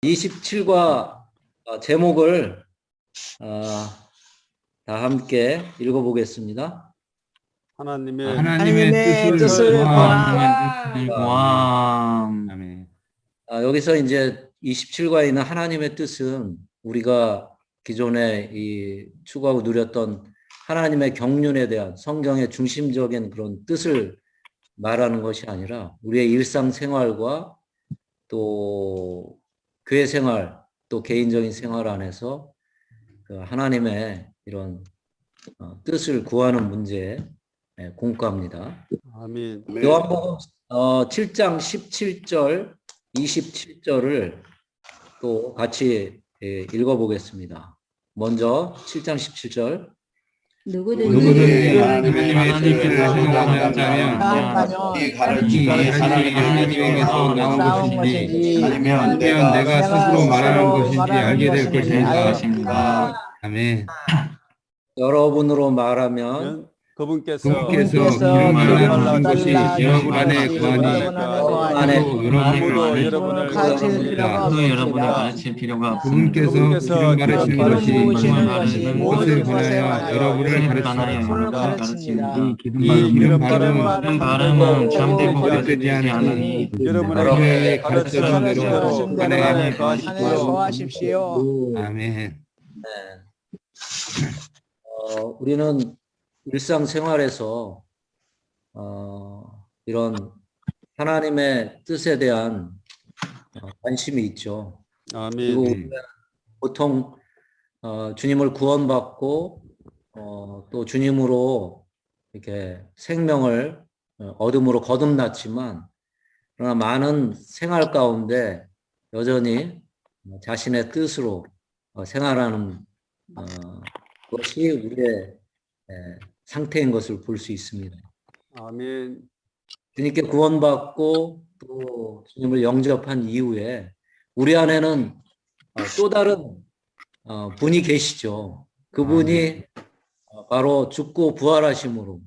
27과 제목을 다 함께 읽어보겠습니다. 하나님의 뜻을 구함. 아멘. 여기서 이제 27과에 있는 하나님의 뜻은 우리가 기존에 이 추구하고 누렸던 하나님의 경륜에 대한 성경의 중심적인 그런 뜻을 말하는 것이 아니라 우리의 일상생활과 또 교회 생활, 또 개인적인 생활 안에서 그 하나님의 이런 뜻을 구하는 문제에 공과합니다. 아멘. 요한복음 7장 17절, 27절을 또 같이 읽어보겠습니다. 먼저 7장 17절. 누구든지 하나님의 뜻을 행하자면 이 가르침이 하나님에게서 나온 것인지 아니면 내가 스스로 말하는 것인지 알게 될 것입니다. 아멘. 여러분으로 말하면 그분께서 기름 말하는 것이 여러분 안에 구하니 아무도 여러분을 가르칠 필요가 없습니다. 그분께서 기름 가르치는 것이 무엇을 권하여 여러분을 가르칩니다. 이 기름 바름은 잠들고 되지 않으니 여러분에게 가르쳐준 대로 안에 거하십시오. 아멘. 우리는 일상생활에서 이런 하나님의 뜻에 대한 관심이 있죠. 그리고 우리가 보통 주님을 구원받고 또 주님으로 이렇게 생명을 어둠으로 거듭났지만 그러나 많은 생활 가운데 여전히 자신의 뜻으로 생활하는 것이 우리의 상태인 것을 볼 수 있습니다. 아멘. 주님께 구원받고 또 주님을 영접한 이후에 우리 안에는 또 다른 분이 계시죠. 그분이 바로 죽고 부활하심으로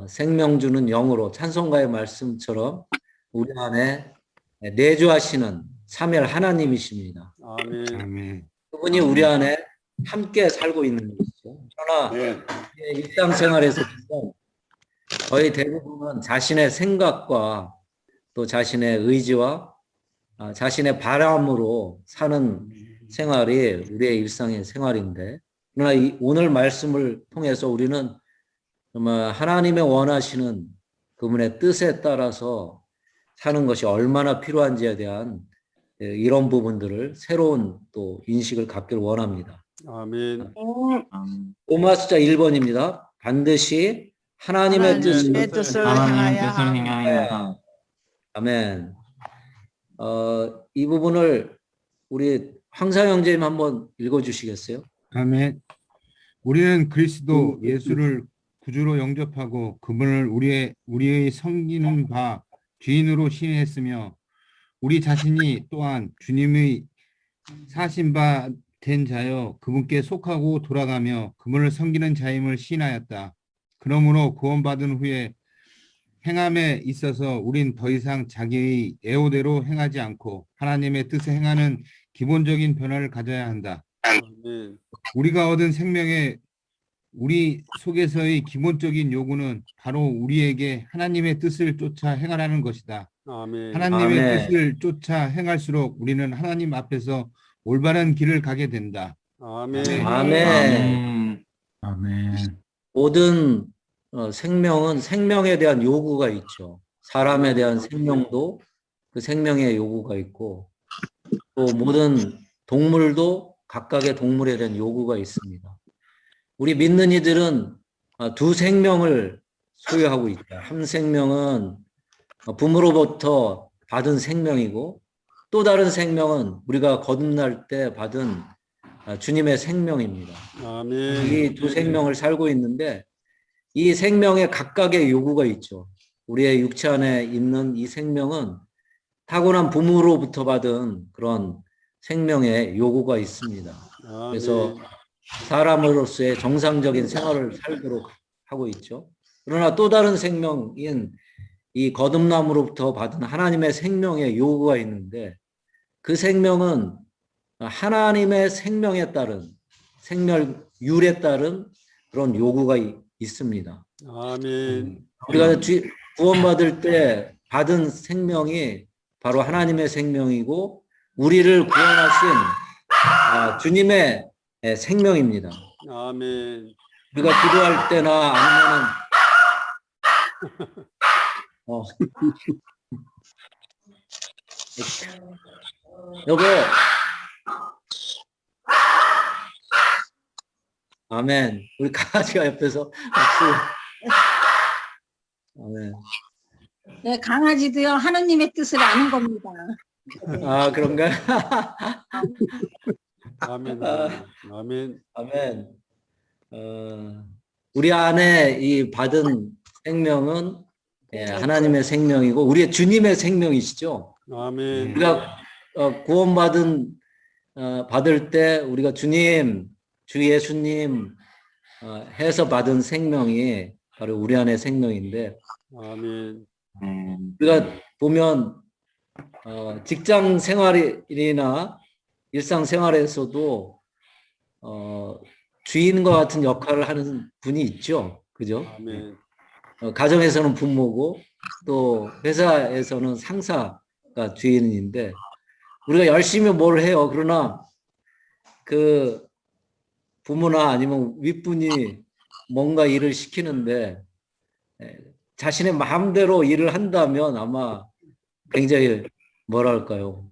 생명 주는 영으로 찬송가의 말씀처럼 우리 안에 내주하시는 삼위일 하나님이십니다. 아멘. 그분이 우리 안에 함께 살고 있는 것이죠. 그러나 일상생활에서 거의 대부분은 자신의 생각과 또 자신의 의지와 자신의 바람으로 사는 생활이 우리의 일상의 생활인데, 그러나 오늘 말씀을 통해서 우리는 정말 하나님의 원하시는 그분의 뜻에 따라서 사는 것이 얼마나 필요한지에 대한 이런 부분들을 새로운 또 인식을 갖기를 원합니다. 아멘. 로마 숫자 1번입니다. 반드시 하나님의 뜻을 행하여. 아멘. 이 부분을 우리 황상 형제님 한번 읽어주시겠어요? 아멘. 우리는 그리스도 예수를 구주로 영접하고 그분을 우리의 섬기는 바 주인으로 신뢰했으며 우리 자신이 또한 주님의 사신 바 된 자여 그분께 속하고 돌아가며 그분을 섬기는 자임을 시인하였다. 그러므로 구원받은 후에 행함에 있어서 우린 더 이상 자기의 애호대로 행하지 않고 하나님의 뜻에 행하는 기본적인 변화를 가져야 한다. 우리가 얻은 생명의 우리 속에서의 기본적인 요구는 바로 우리에게 하나님의 뜻을 쫓아 행하라는 것이다. 하나님의 뜻을 쫓아 행할수록 우리는 하나님 앞에서 올바른 길을 가게 된다. 아멘. 아멘. 아멘. 모든 생명은 생명에 대한 요구가 있죠. 사람에 대한 생명도 그 생명의 요구가 있고 또 모든 동물도 각각의 동물에 대한 요구가 있습니다. 우리 믿는 이들은 두 생명을 소유하고 있다. 한 생명은 부모로부터 받은 생명이고 또 다른 생명은 우리가 거듭날 때 받은 주님의 생명입니다. 아멘. 이 두 생명을 살고 있는데 이 생명에 각각의 요구가 있죠. 우리의 육체 안에 있는 이 생명은 타고난 부모로부터 받은 그런 생명의 요구가 있습니다. 그래서 사람으로서의 정상적인 생활을 살도록 하고 있죠. 그러나 또 다른 생명인 이 거듭남으로부터 받은 하나님의 생명의 요구가 있는데 그 생명은 하나님의 생명에 따른 생명율에 따른 그런 요구가 있습니다. 아멘. 우리가 구원받을 때 받은 생명이 바로 하나님의 생명이고 우리를 구원하신 주님의 생명입니다. 아멘. 우리가 기도할 때나 아니면은 여보, 아멘. 우리 강아지가 옆에서 박수. 아멘. 네, 강아지도요, 하느님의 뜻을 아는 겁니다. 아, 그런가요? 아멘. 아멘. 아멘. 우리 안에 이 받은 생명은 하나님의 생명이고 우리의 주님의 생명이시죠. 아멘. 우리가 구원받은 받을 때 우리가 주님, 주 예수님 해서 받은 생명이 바로 우리 안의 생명인데 아멘. 우리가 보면 직장 생활이나 일상 생활에서도 주인과 같은 역할을 하는 분이 있죠. 그죠? 아멘. 가정에서는 부모고 또 회사에서는 상사가 주인인데 우리가 열심히 뭘 해요. 그러나 그 부모나 아니면 윗분이 뭔가 일을 시키는데 자신의 마음대로 일을 한다면 아마 굉장히 뭐랄까요.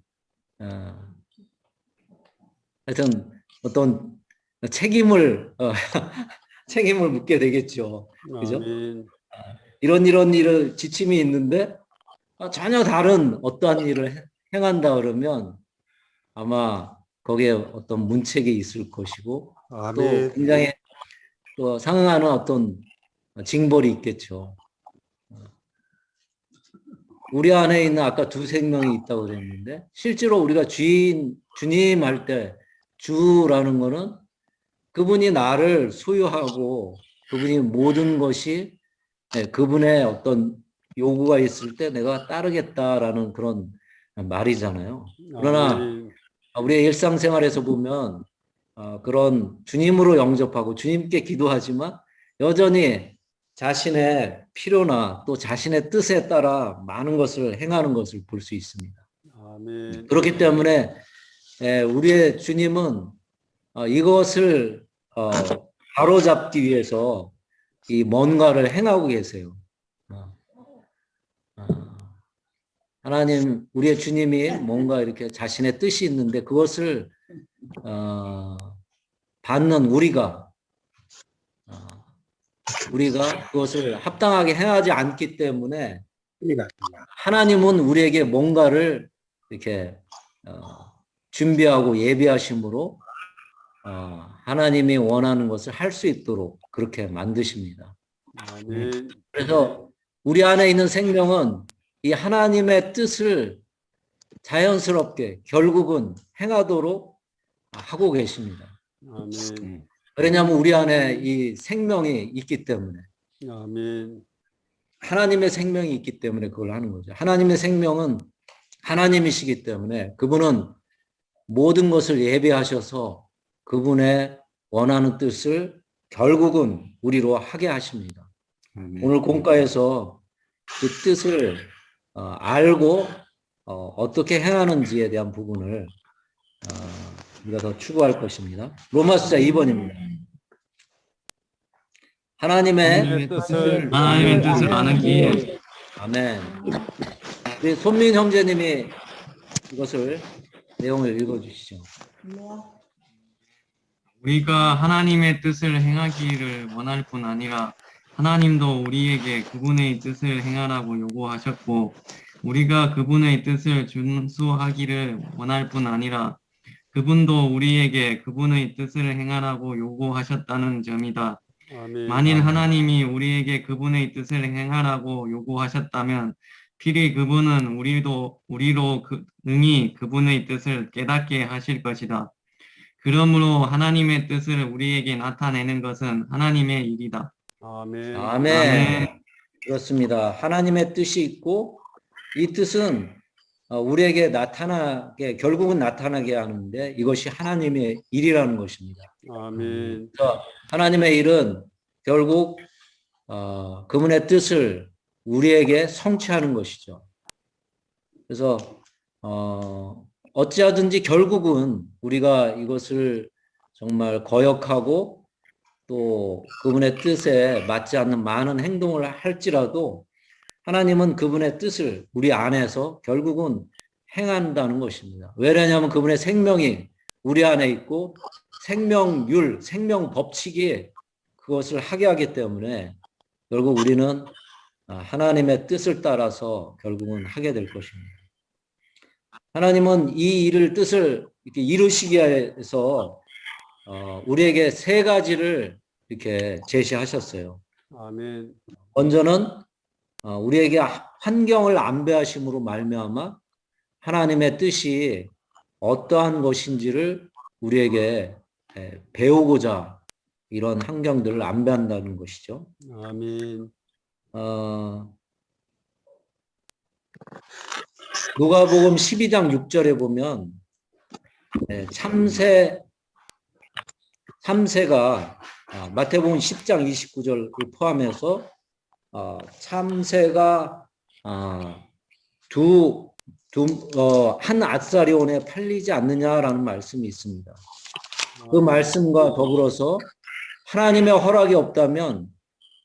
하여튼 어떤 책임을 책임을 묻게 되겠죠. 그죠? 아멘. 이런 일을 지침이 있는데 전혀 다른 어떠한 일을 행한다 그러면 아마 거기에 어떤 문책이 있을 것이고 또 아멘. 굉장히 또 상응하는 어떤 징벌이 있겠죠. 우리 안에 있는 아까 두 생명이 있다고 그랬는데 실제로 우리가 주님 할 때 주라는 거는 그분이 나를 소유하고 그분이 모든 것이 그분의 어떤 요구가 있을 때 내가 따르겠다라는 그런 말이잖아요. 그러나 아멘. 우리의 일상생활에서 보면 그런 주님으로 영접하고 주님께 기도하지만 여전히 자신의 필요나 또 자신의 뜻에 따라 많은 것을 행하는 것을 볼 수 있습니다. 아멘. 그렇기 때문에 우리의 주님은 이것을 바로잡기 위해서 이 뭔가를 행하고 계세요. 하나님, 우리의 주님이 뭔가 이렇게 자신의 뜻이 있는데 그것을 받는 우리가 그것을 합당하게 행하지 않기 때문에 하나님은 우리에게 뭔가를 이렇게 준비하고 예비하심으로 하나님이 원하는 것을 할 수 있도록 그렇게 만드십니다. 아멘. 그래서 우리 안에 있는 생명은 이 하나님의 뜻을 자연스럽게 결국은 행하도록 하고 계십니다. 아멘. 왜냐하면 우리 안에 이 생명이 있기 때문에 아멘. 하나님의 생명이 있기 때문에 그걸 하는 거죠. 하나님의 생명은 하나님이시기 때문에 그분은 모든 것을 예배하셔서 그분의 원하는 뜻을 결국은 우리로 하게 하십니다. 오늘 공과에서 그 뜻을 알고 어떻게 행하는지에 대한 부분을 우리가 더 추구할 것입니다. 로마서 2번입니다. 하나님의 뜻을 아는 길. 아멘. 우리 손민 형제님이 이것을 내용을 읽어주시죠. 우리가 하나님의 뜻을 행하기를 원할 뿐 아니라 하나님도 우리에게 그분의 뜻을 행하라고 요구하셨고 우리가 그분의 뜻을 준수하기를 원할 뿐 아니라 그분도 우리에게 그분의 뜻을 행하라고 요구하셨다는 점이다. 아멘. 만일 하나님이 우리에게 그분의 뜻을 행하라고 요구하셨다면 필히 그분은 우리로 능히 그분의 뜻을 깨닫게 하실 것이다. 그러므로 하나님의 뜻을 우리에게 나타내는 것은 하나님의 일이다. 아멘. 아멘. 그렇습니다. 하나님의 뜻이 있고 이 뜻은 우리에게 결국은 나타나게 하는데 이것이 하나님의 일이라는 것입니다. 아멘. 그래서 하나님의 일은 결국 그분의 뜻을 우리에게 성취하는 것이죠. 그래서 어찌하든지 결국은 우리가 이것을 정말 거역하고 또 그분의 뜻에 맞지 않는 많은 행동을 할지라도 하나님은 그분의 뜻을 우리 안에서 결국은 행한다는 것입니다. 왜냐하면 그분의 생명이 우리 안에 있고 생명율, 생명 법칙이 그것을 하게 하기 때문에 결국 우리는 하나님의 뜻을 따라서 결국은 하게 될 것입니다. 하나님은 이 뜻을 이렇게 이루시기 위해서 우리에게 세 가지를 이렇게 제시하셨어요. 아멘. 먼저는 우리에게 환경을 안배하심으로 말미암아 하나님의 뜻이 어떠한 것인지를 우리에게 배우고자 이런 환경들을 안배한다는 것이죠. 아멘. 누가복음 12장 6절에 보면 참새가 마태복음 10장 29절을 포함해서 참새가 한 앗사리온에 팔리지 않느냐라는 말씀이 있습니다. 그 말씀과 더불어서 하나님의 허락이 없다면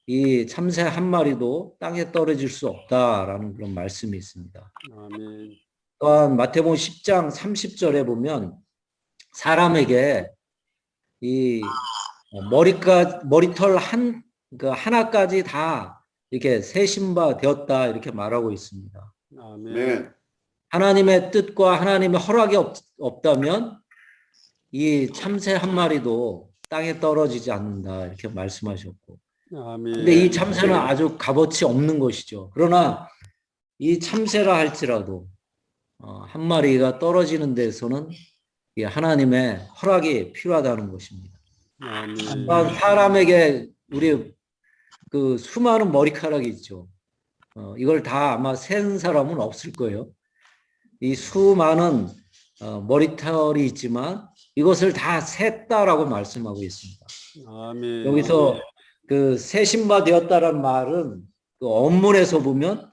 이 참새 한 마리도 땅에 떨어질 수 없다라는 그런 말씀이 있습니다. 아멘. 또한 마태복음 10장 30절에 보면 사람에게 이 머리털 하나까지 다 이렇게 세신바 되었다 이렇게 말하고 있습니다. 아멘. 하나님의 뜻과 하나님의 허락이 없다면 이 참새 한 마리도 땅에 떨어지지 않는다 이렇게 말씀하셨고, 아멘. 근데 이 참새는 아주 값어치 없는 것이죠. 그러나 이 참새라 할지라도 한 마리가 떨어지는 데서는 이 하나님의 허락이 필요하다는 것입니다. 아멘. 또한 사람에게 우리 그 수많은 머리카락이 있죠. 이걸 다 아마 센 사람은 없을 거예요. 이 수많은 머리털이 있지만 이것을 다 셌다라고 말씀하고 있습니다. 아멘. 여기서 그 세신바 되었다라는 말은 그 원문에서 보면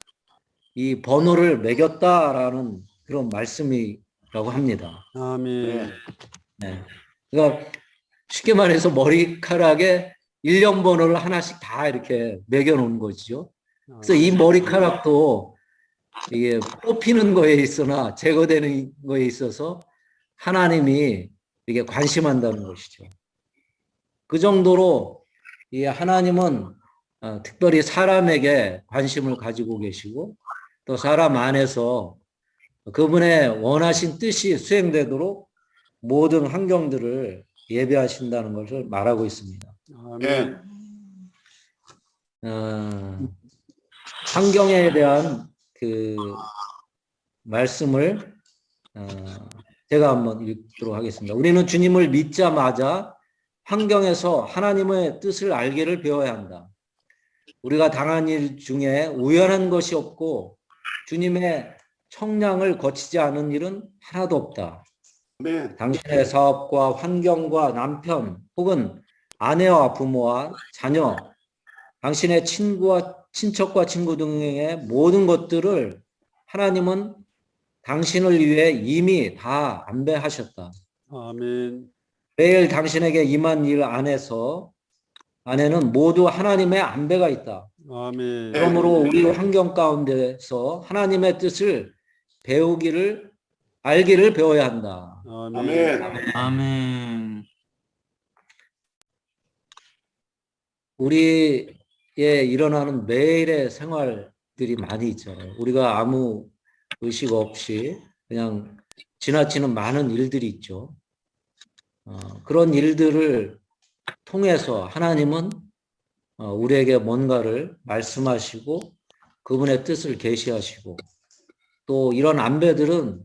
이 번호를 매겼다라는 그런 말씀이라고 합니다. 아멘. 네. 그러니까 쉽게 말해서 머리카락에 1년 번호를 하나씩 다 이렇게 매겨 놓은 거죠. 그래서 이 머리카락도 이게 뽑히는 거에 있으나 제거되는 거에 있어서 하나님이 이게 관심한다는 것이죠. 그 정도로 이 하나님은 특별히 사람에게 관심을 가지고 계시고 또 사람 안에서 그분의 원하신 뜻이 수행되도록 모든 환경들을 예배하신다는 것을 말하고 있습니다. 아멘. 환경에 대한 그 말씀을 제가 한번 읽도록 하겠습니다. 우리는 주님을 믿자마자 환경에서 하나님의 뜻을 알기를 배워야 한다. 우리가 당한 일 중에 우연한 것이 없고 주님의 청량을 거치지 않은 일은 하나도 없다. 네. 당신의 사업과 환경과 남편 혹은 아내와 부모와 자녀, 당신의 친척과 친구 등의 모든 것들을 하나님은 당신을 위해 이미 다 안배하셨다. 아멘. 매일 당신에게 임한 일 안에는 모두 하나님의 안배가 있다. 아멘. 그러므로 우리 환경 가운데서 하나님의 뜻을 알기를 배워야 한다. 아멘. 아멘. 우리의 일어나는 매일의 생활들이 많이 있잖아요. 우리가 아무 의식 없이 그냥 지나치는 많은 일들이 있죠. 그런 일들을 통해서 하나님은 우리에게 뭔가를 말씀하시고 그분의 뜻을 계시하시고 또 이런 안배들은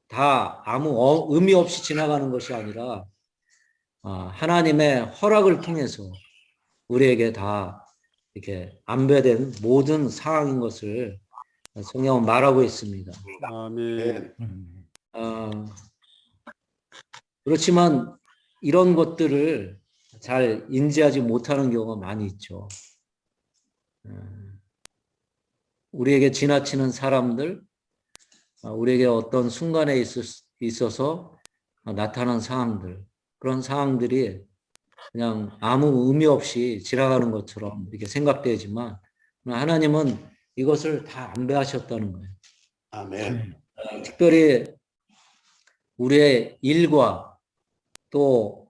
다 아무 의미 없이 지나가는 것이 아니라 하나님의 허락을 통해서 우리에게 다 이렇게 안배된 모든 상황인 것을 성경은 말하고 있습니다. 아멘. 그렇지만 이런 것들을 잘 인지하지 못하는 경우가 많이 있죠. 우리에게 지나치는 사람들, 우리에게 어떤 순간에 있어서 나타난 상황들, 그런 상황들이 그냥 아무 의미 없이 지나가는 것처럼 이렇게 생각되지만 하나님은 이것을 다 안배하셨다는 거예요. 아멘. 특별히 우리의 일과 또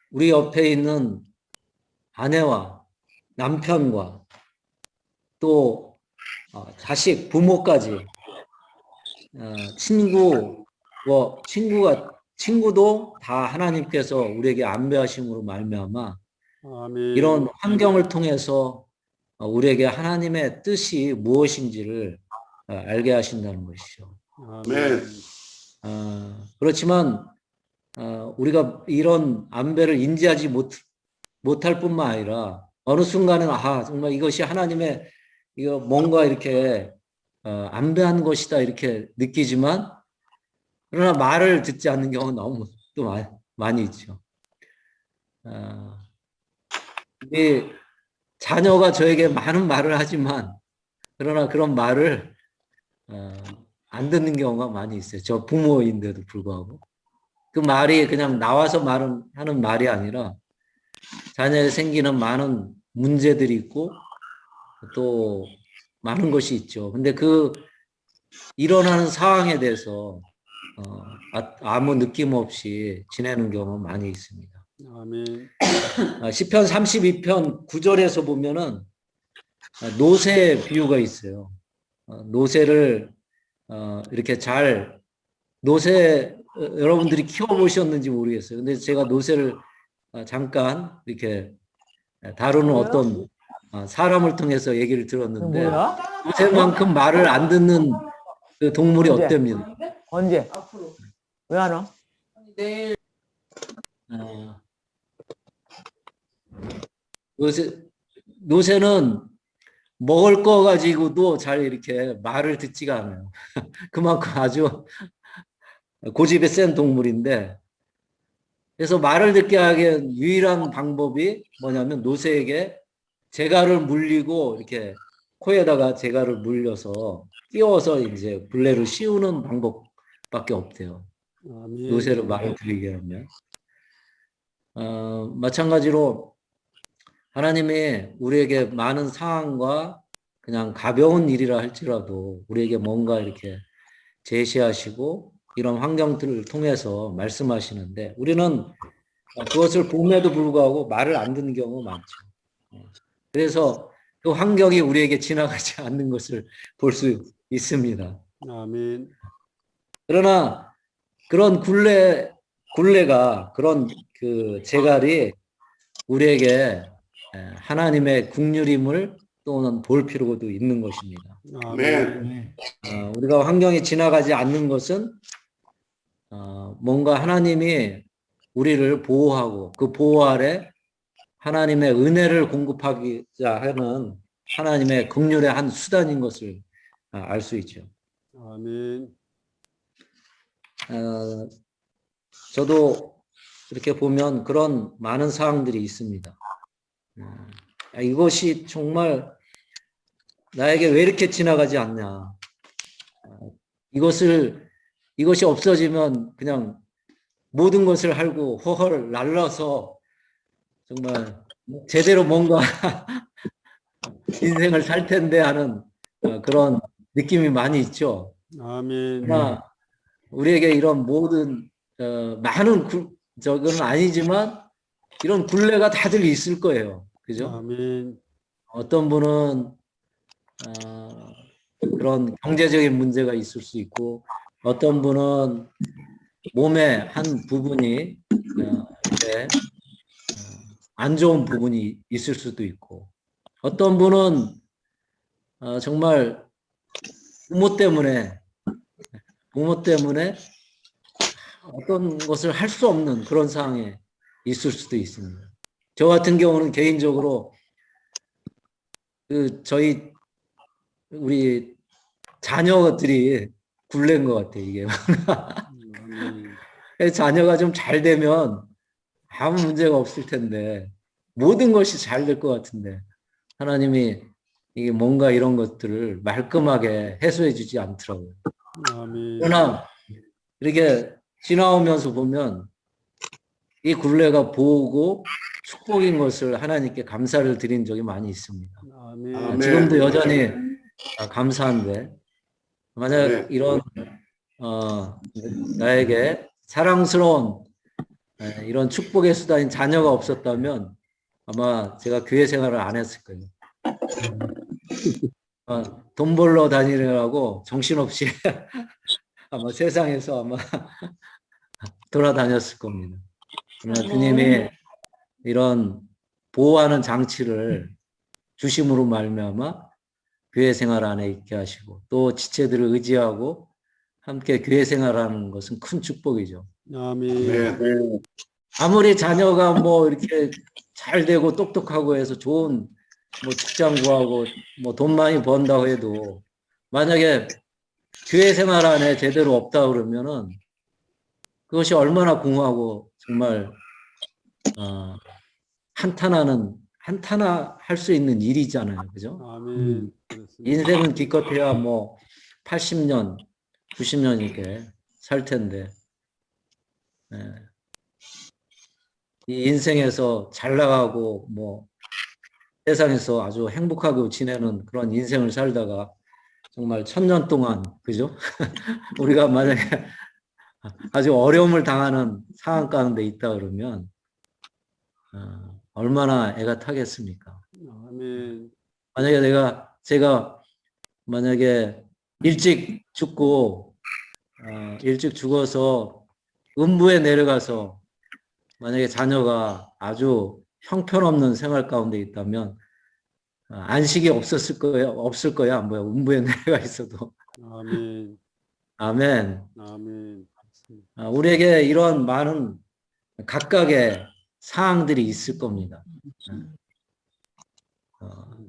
우리 옆에 있는 아내와 남편과 또 자식, 부모까지 친구도 다 하나님께서 우리에게 안배하심으로 말미암아 아멘. 이런 환경을 통해서 우리에게 하나님의 뜻이 무엇인지를 알게 하신다는 것이죠. 아멘. 그렇지만 우리가 이런 안배를 인지하지 못할 뿐만 아니라 어느 순간은 정말 이것이 하나님의 이거 뭔가 이렇게 안배한 것이다 이렇게 느끼지만 그러나 말을 듣지 않는 경우는 너무 또 많이 있죠. 우리 자녀가 저에게 많은 말을 하지만 그러나 그런 말을 안 듣는 경우가 많이 있어요. 저 부모인데도 불구하고 그 말이 그냥 나와서 하는 말이 아니라 자녀에 생기는 많은 문제들이 있고 또 많은 것이 있죠. 근데 그 일어나는 상황에 대해서 아무 느낌 없이 지내는 경우가 많이 있습니다. 아멘. 시편 32편 9절에서 보면은 노새 비유가 있어요. 노새를 이렇게 노새 여러분들이 키워보셨는지 모르겠어요. 근데 제가 노새를 잠깐 이렇게 다루는 어떤 사람을 통해서 얘기를 들었는데 노새만큼 말을 안 듣는 그 동물이 없답니다. 언제? 왜 안 와? 노새는 먹을 거 가지고도 잘 이렇게 말을 듣지가 않아요. 그만큼 아주 고집이 센 동물인데, 그래서 말을 듣게 하기 유일한 방법이 뭐냐면 노새에게 재갈을 물리고 이렇게 코에다가 재갈을 물려서 끼워서 이제 굴레를 씌우는 방법밖에 없대요. 아멘. 노새를 말을 들리게 하면. 마찬가지로 하나님이 우리에게 많은 상황과 그냥 가벼운 일이라 할지라도 우리에게 뭔가 이렇게 제시하시고 이런 환경들을 통해서 말씀하시는데 우리는 그것을 봄에도 불구하고 말을 안 듣는 경우가 많죠. 그래서 그 환경이 우리에게 지나가지 않는 것을 볼 수 있습니다. 아멘. 그러나 그런 굴레가 그런 그 재갈이 우리에게 하나님의 국률임을 또는 볼 필요도 있는 것입니다. 아멘. 우리가 환경이 지나가지 않는 것은 뭔가 하나님이 우리를 보호하고 그 보호 아래 하나님의 은혜를 공급하기자 하는 하나님의 긍휼의 한 수단인 것을 알 수 있죠. 아멘. 저도 이렇게 보면 그런 많은 상황들이 있습니다. 이것이 정말 나에게 왜 이렇게 지나가지 않냐. 이것이 없어지면 그냥 모든 것을 알고 허허를 날라서 정말 제대로 뭔가 인생을 살 텐데 하는 그런 느낌이 많이 있죠. 아멘. 그러나 우리에게 이런 모든 많은 저건 아니지만 이런 굴레가 다들 있을 거예요. 그죠? 아멘. 어떤 분은 그런 경제적인 문제가 있을 수 있고 어떤 분은 몸의 한 부분이 이렇게 안 좋은 부분이 있을 수도 있고 어떤 분은 정말 부모 때문에 어떤 것을 할 수 없는 그런 상황에 있을 수도 있습니다. 저 같은 경우는 개인적으로 우리 자녀들이 굴레인 것 같아, 이게. 아멘. 자녀가 좀 잘 되면 아무 문제가 없을 텐데, 모든 것이 잘 될 것 같은데, 하나님이 이게 뭔가 이런 것들을 말끔하게 해소해 주지 않더라고요. 아멘. 그러나 이렇게 지나오면서 보면 이 굴레가 보고 축복인 것을 하나님께 감사를 드린 적이 많이 있습니다. 아멘. 지금도 여전히 감사한데, 만약 이런 나에게 사랑스러운 이런 축복의 수단인 자녀가 없었다면 아마 제가 교회 생활을 안 했을 거예요. 돈 벌러 다니느라고 정신없이 아마 세상에서 아마 돌아다녔을 겁니다. 그러나 주님이 이런 보호하는 장치를 주심으로 말미암아 교회 생활 안에 있게 하시고 또 지체들을 의지하고 함께 교회 생활하는 것은 큰 축복이죠. 아멘. 아무리 자녀가 뭐 이렇게 잘 되고 똑똑하고 해서 좋은 뭐 직장 구하고 뭐 돈 많이 번다고 해도 만약에 교회 생활 안에 제대로 없다 그러면은 그것이 얼마나 공허하고 정말 한탄할 수 있는 일이잖아요, 그죠? 아멘. 그렇습니다. 인생은 기껏해야 뭐 80년, 90년 이렇게 살 텐데 이 인생에서 잘 나가고 뭐 세상에서 아주 행복하게 지내는 그런 인생을 살다가 정말 1000년 동안, 그죠? 우리가 만약에 아주 어려움을 당하는 상황 가운데 있다 그러면 얼마나 애가 타겠습니까? 아멘. 만약에 제가 만약에 일찍 죽어서 음부에 내려가서 만약에 자녀가 아주 형편없는 생활 가운데 있다면 안식이 없을 거야. 뭐야, 음부에 내려가 있어도. 아멘. 아멘. 아멘. 우리에게 이런 많은 각각의 사항들이 있을 겁니다.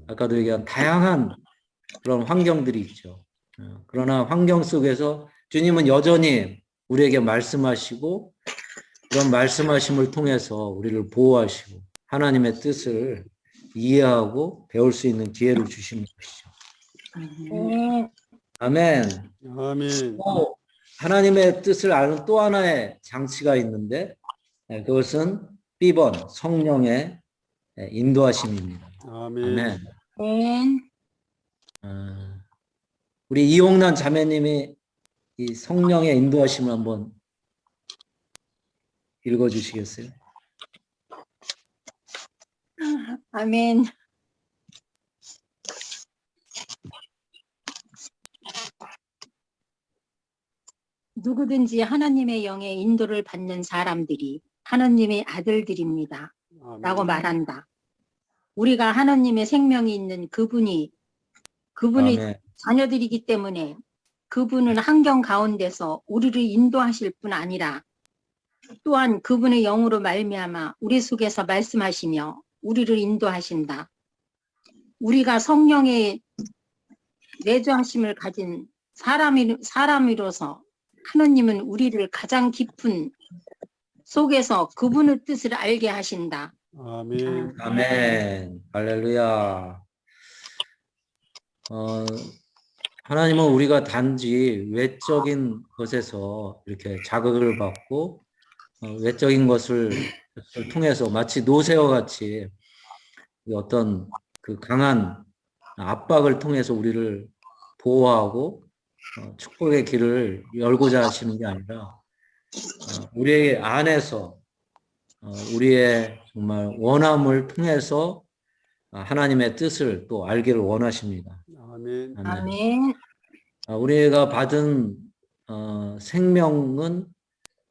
아까도 얘기한 다양한 그런 환경들이 있죠. 그러나 환경 속에서 주님은 여전히 우리에게 말씀하시고 그런 말씀하심을 통해서 우리를 보호하시고 하나님의 뜻을 이해하고 배울 수 있는 기회를 주시는 것이죠. 아멘. 아멘. 또 하나님의 뜻을 아는 또 하나의 장치가 있는데 그것은 B번 성령의 인도하심입니다. 아멘. 아멘. 아멘. 우리 이홍란 자매님이 이 성령의 인도하심을 한번 읽어주시겠어요? 아멘. 누구든지 하나님의 영의 인도를 받는 사람들이 하나님의 아들들입니다. 라고 말한다. 우리가 하나님의 생명이 있는 그분의 아멘. 자녀들이기 때문에 그분은 환경 가운데서 우리를 인도하실 뿐 아니라 또한 그분의 영으로 말미암아 우리 속에서 말씀하시며 우리를 인도하신다. 우리가 성령의 내주하심을 가진 사람이로서 하느님은 우리를 가장 깊은 속에서 그분의 뜻을 알게 하신다. 아멘. 아멘. 할렐루야. 하나님은 우리가 단지 외적인 것에서 이렇게 자극을 받고 외적인 것을 통해서 마치 노새와 같이 어떤 그 강한 압박을 통해서 우리를 보호하고 축복의 길을 열고자 하시는 게 아니라 우리 안에서 우리의 정말 원함을 통해서 하나님의 뜻을 또 알기를 원하십니다. 아멘. 아멘. 우리가 받은 생명은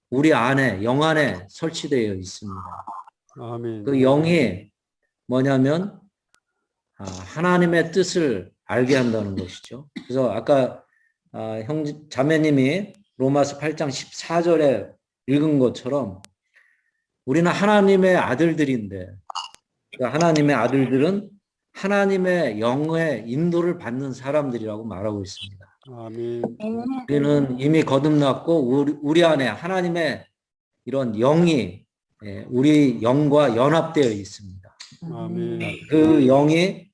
우리 안에, 영 안에 설치되어 있습니다. 아멘. 그 영이 뭐냐면 하나님의 뜻을 알게 한다는 것이죠. 그래서 아까 자매님이 로마서 8장 14절에 읽은 것처럼 우리는 하나님의 아들들인데 하나님의 아들들은 하나님의 영의 인도를 받는 사람들이라고 말하고 있습니다. 아멘. 우리는 이미 거듭났고 우리 안에 하나님의 이런 영이 우리 영과 연합되어 있습니다. 아멘. 그 영이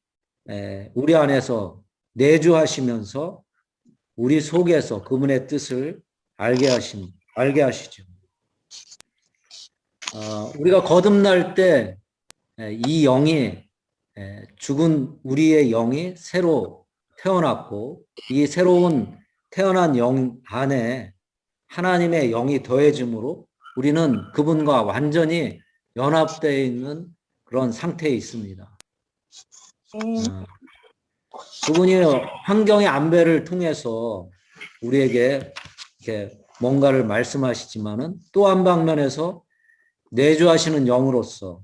우리 안에서 내주하시면서 우리 속에서 그분의 뜻을 알게 하시죠. 우리가 거듭날 때 이 영이 죽은 우리의 영이 새로 태어났고 이 새로운 태어난 영 안에 하나님의 영이 더해짐으로 우리는 그분과 완전히 연합되어 있는 그런 상태에 있습니다. 그분이 환경의 안배를 통해서 우리에게 이렇게 뭔가를 말씀하시지만은 또 한 방면에서 내주하시는 영으로서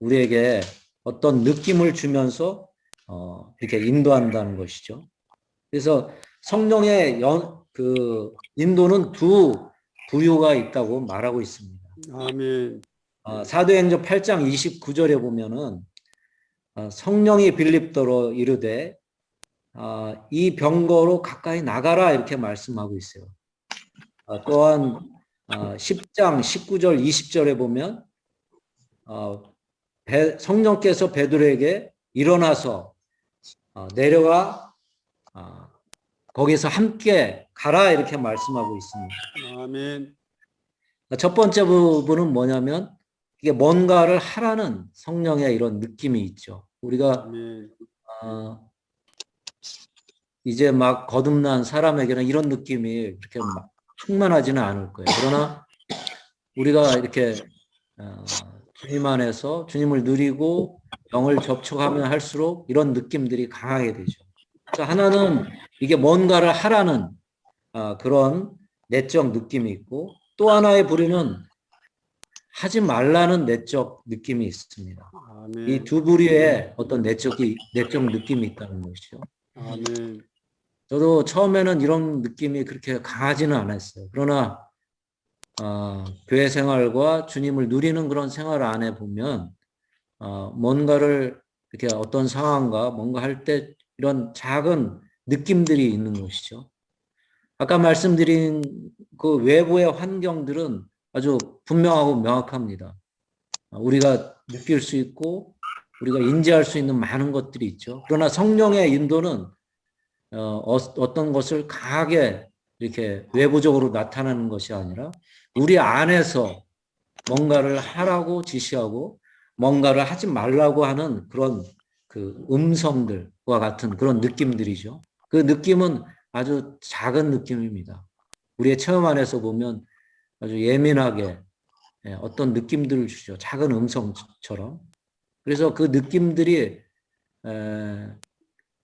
우리에게 어떤 느낌을 주면서 이렇게 인도한다는 것이죠. 그래서 성령의 그 인도는 두 부류가 있다고 말하고 있습니다. 아멘. 사도행전 8장 29절에 보면은 성령이 빌립더로 이르되 이 병거로 가까이 나가라 이렇게 말씀하고 있어요. 또한 10장 19절 20절에 보면 성령께서 베드로에게 일어나서 내려가 거기서 함께 가라 이렇게 말씀하고 있습니다. 아멘. 첫 번째 부분은 뭐냐면 이게 뭔가를 하라는 성령의 이런 느낌이 있죠. 우리가 아멘. 이제 막 거듭난 사람에게는 이런 느낌이 그렇게 막 충만하지는 않을 거예요. 그러나 우리가 이렇게 주님 안에서 주님을 누리고 영을 접촉하면 할수록 이런 느낌들이 강하게 되죠. 그래서 하나는 이게 뭔가를 하라는 그런 내적 느낌이 있고 또 하나의 부류는 하지 말라는 내적 느낌이 있습니다. 아멘. 이 두 부류의 어떤 내적 느낌이 있다는 것이죠. 아멘. 저도 처음에는 이런 느낌이 그렇게 강하지는 않았어요. 그러나 교회 생활과 주님을 누리는 그런 생활 안에 보면 뭔가를 이렇게 어떤 상황과 뭔가 할 때 이런 작은 느낌들이 있는 것이죠. 아까 말씀드린 그 외부의 환경들은 아주 분명하고 명확합니다. 우리가 느낄 수 있고 우리가 인지할 수 있는 많은 것들이 있죠. 그러나 성령의 인도는 어떤 것을 강하게 이렇게 외부적으로 나타나는 것이 아니라 우리 안에서 뭔가를 하라고 지시하고 뭔가를 하지 말라고 하는 그런 그 음성들과 같은 그런 느낌들이죠. 그 느낌은 아주 작은 느낌입니다. 우리의 체험 안에서 보면 아주 예민하게 어떤 느낌들을 주죠. 작은 음성처럼. 그래서 그 느낌들이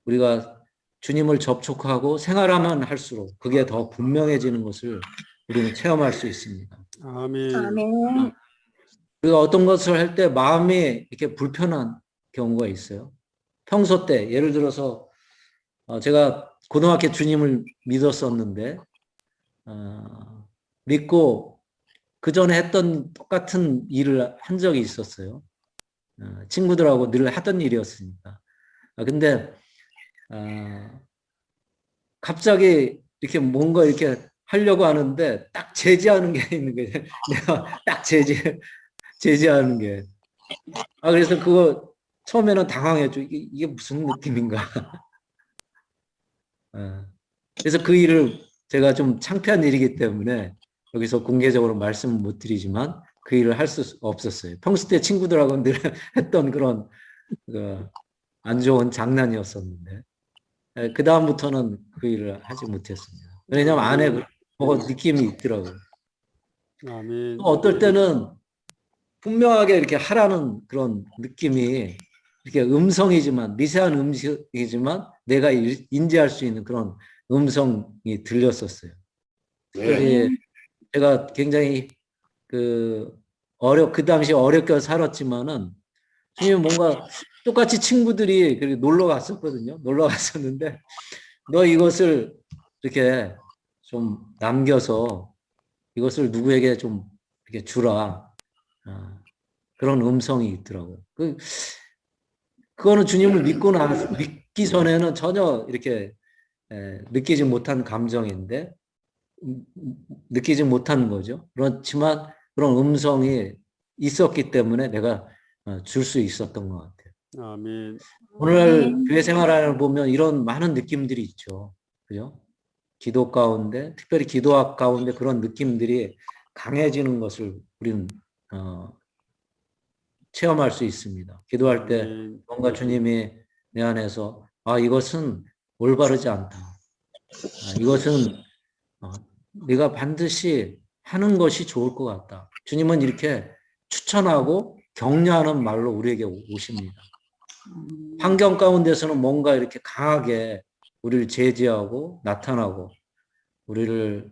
우리가 주님을 접촉하고 생활하면 할수록 그게 더 분명해지는 것을 우리는 체험할 수 있습니다. 아멘. 아멘. 우리가 어떤 것을 할 때 마음이 이렇게 불편한 경우가 있어요. 평소 때 예를 들어서 제가 고등학교 주님을 믿었었는데 믿고 그 전에 했던 똑같은 일을 한 적이 있었어요. 친구들하고 늘 하던 일이었으니까. 근데 갑자기 이렇게 뭔가 이렇게 하려고 하는데 딱 제지하는 게 있는 거예요. 내가 딱 제지하는 게. 그래서 그거 처음에는 당황했죠. 이게 무슨 느낌인가. 그래서 그 일을 제가 좀 창피한 일이기 때문에 여기서 공개적으로 말씀을 못 드리지만 그 일을 할 수 없었어요. 평소 때 친구들하고 늘 했던 그런 안 좋은 장난이었었는데 그 다음부터는 그 일을 하지 못했습니다. 왜냐하면 안에 뭐가 느낌이 있더라고요. 아멘. 또 어떨 때는 분명하게 이렇게 하라는 그런 느낌이 이렇게 음성이지만 미세한 음성이지만 내가 인지할 수 있는 그런 음성이 들렸었어요. 네. 제가 굉장히 그 당시 어렵게 살았지만은 주님 뭔가 똑같이 친구들이 놀러 갔었거든요. 놀러 갔었는데 너 이것을 이렇게 좀 남겨서 이것을 누구에게 좀 이렇게 주라. 그런 음성이 있더라고요. 그거는 주님을 믿기 전에는 전혀 이렇게 느끼지 못한 감정인데 느끼지 못한 거죠. 그렇지만 그런 음성이 있었기 때문에 내가 줄 수 있었던 것 같아요. 아멘. 오늘 교회 생활을 보면 이런 많은 느낌들이 있죠. 그죠? 기도 가운데, 특별히 기도 가운데 그런 느낌들이 강해지는 것을 우리는 체험할 수 있습니다. 기도할 때 아멘. 뭔가 주님이 내 안에서 이것은 올바르지 않다. 이것은 네가 반드시 하는 것이 좋을 것 같다. 주님은 이렇게 추천하고 격려하는 말로 우리에게 오십니다. 환경 가운데서는 뭔가 이렇게 강하게 우리를 제지하고 나타나고 우리를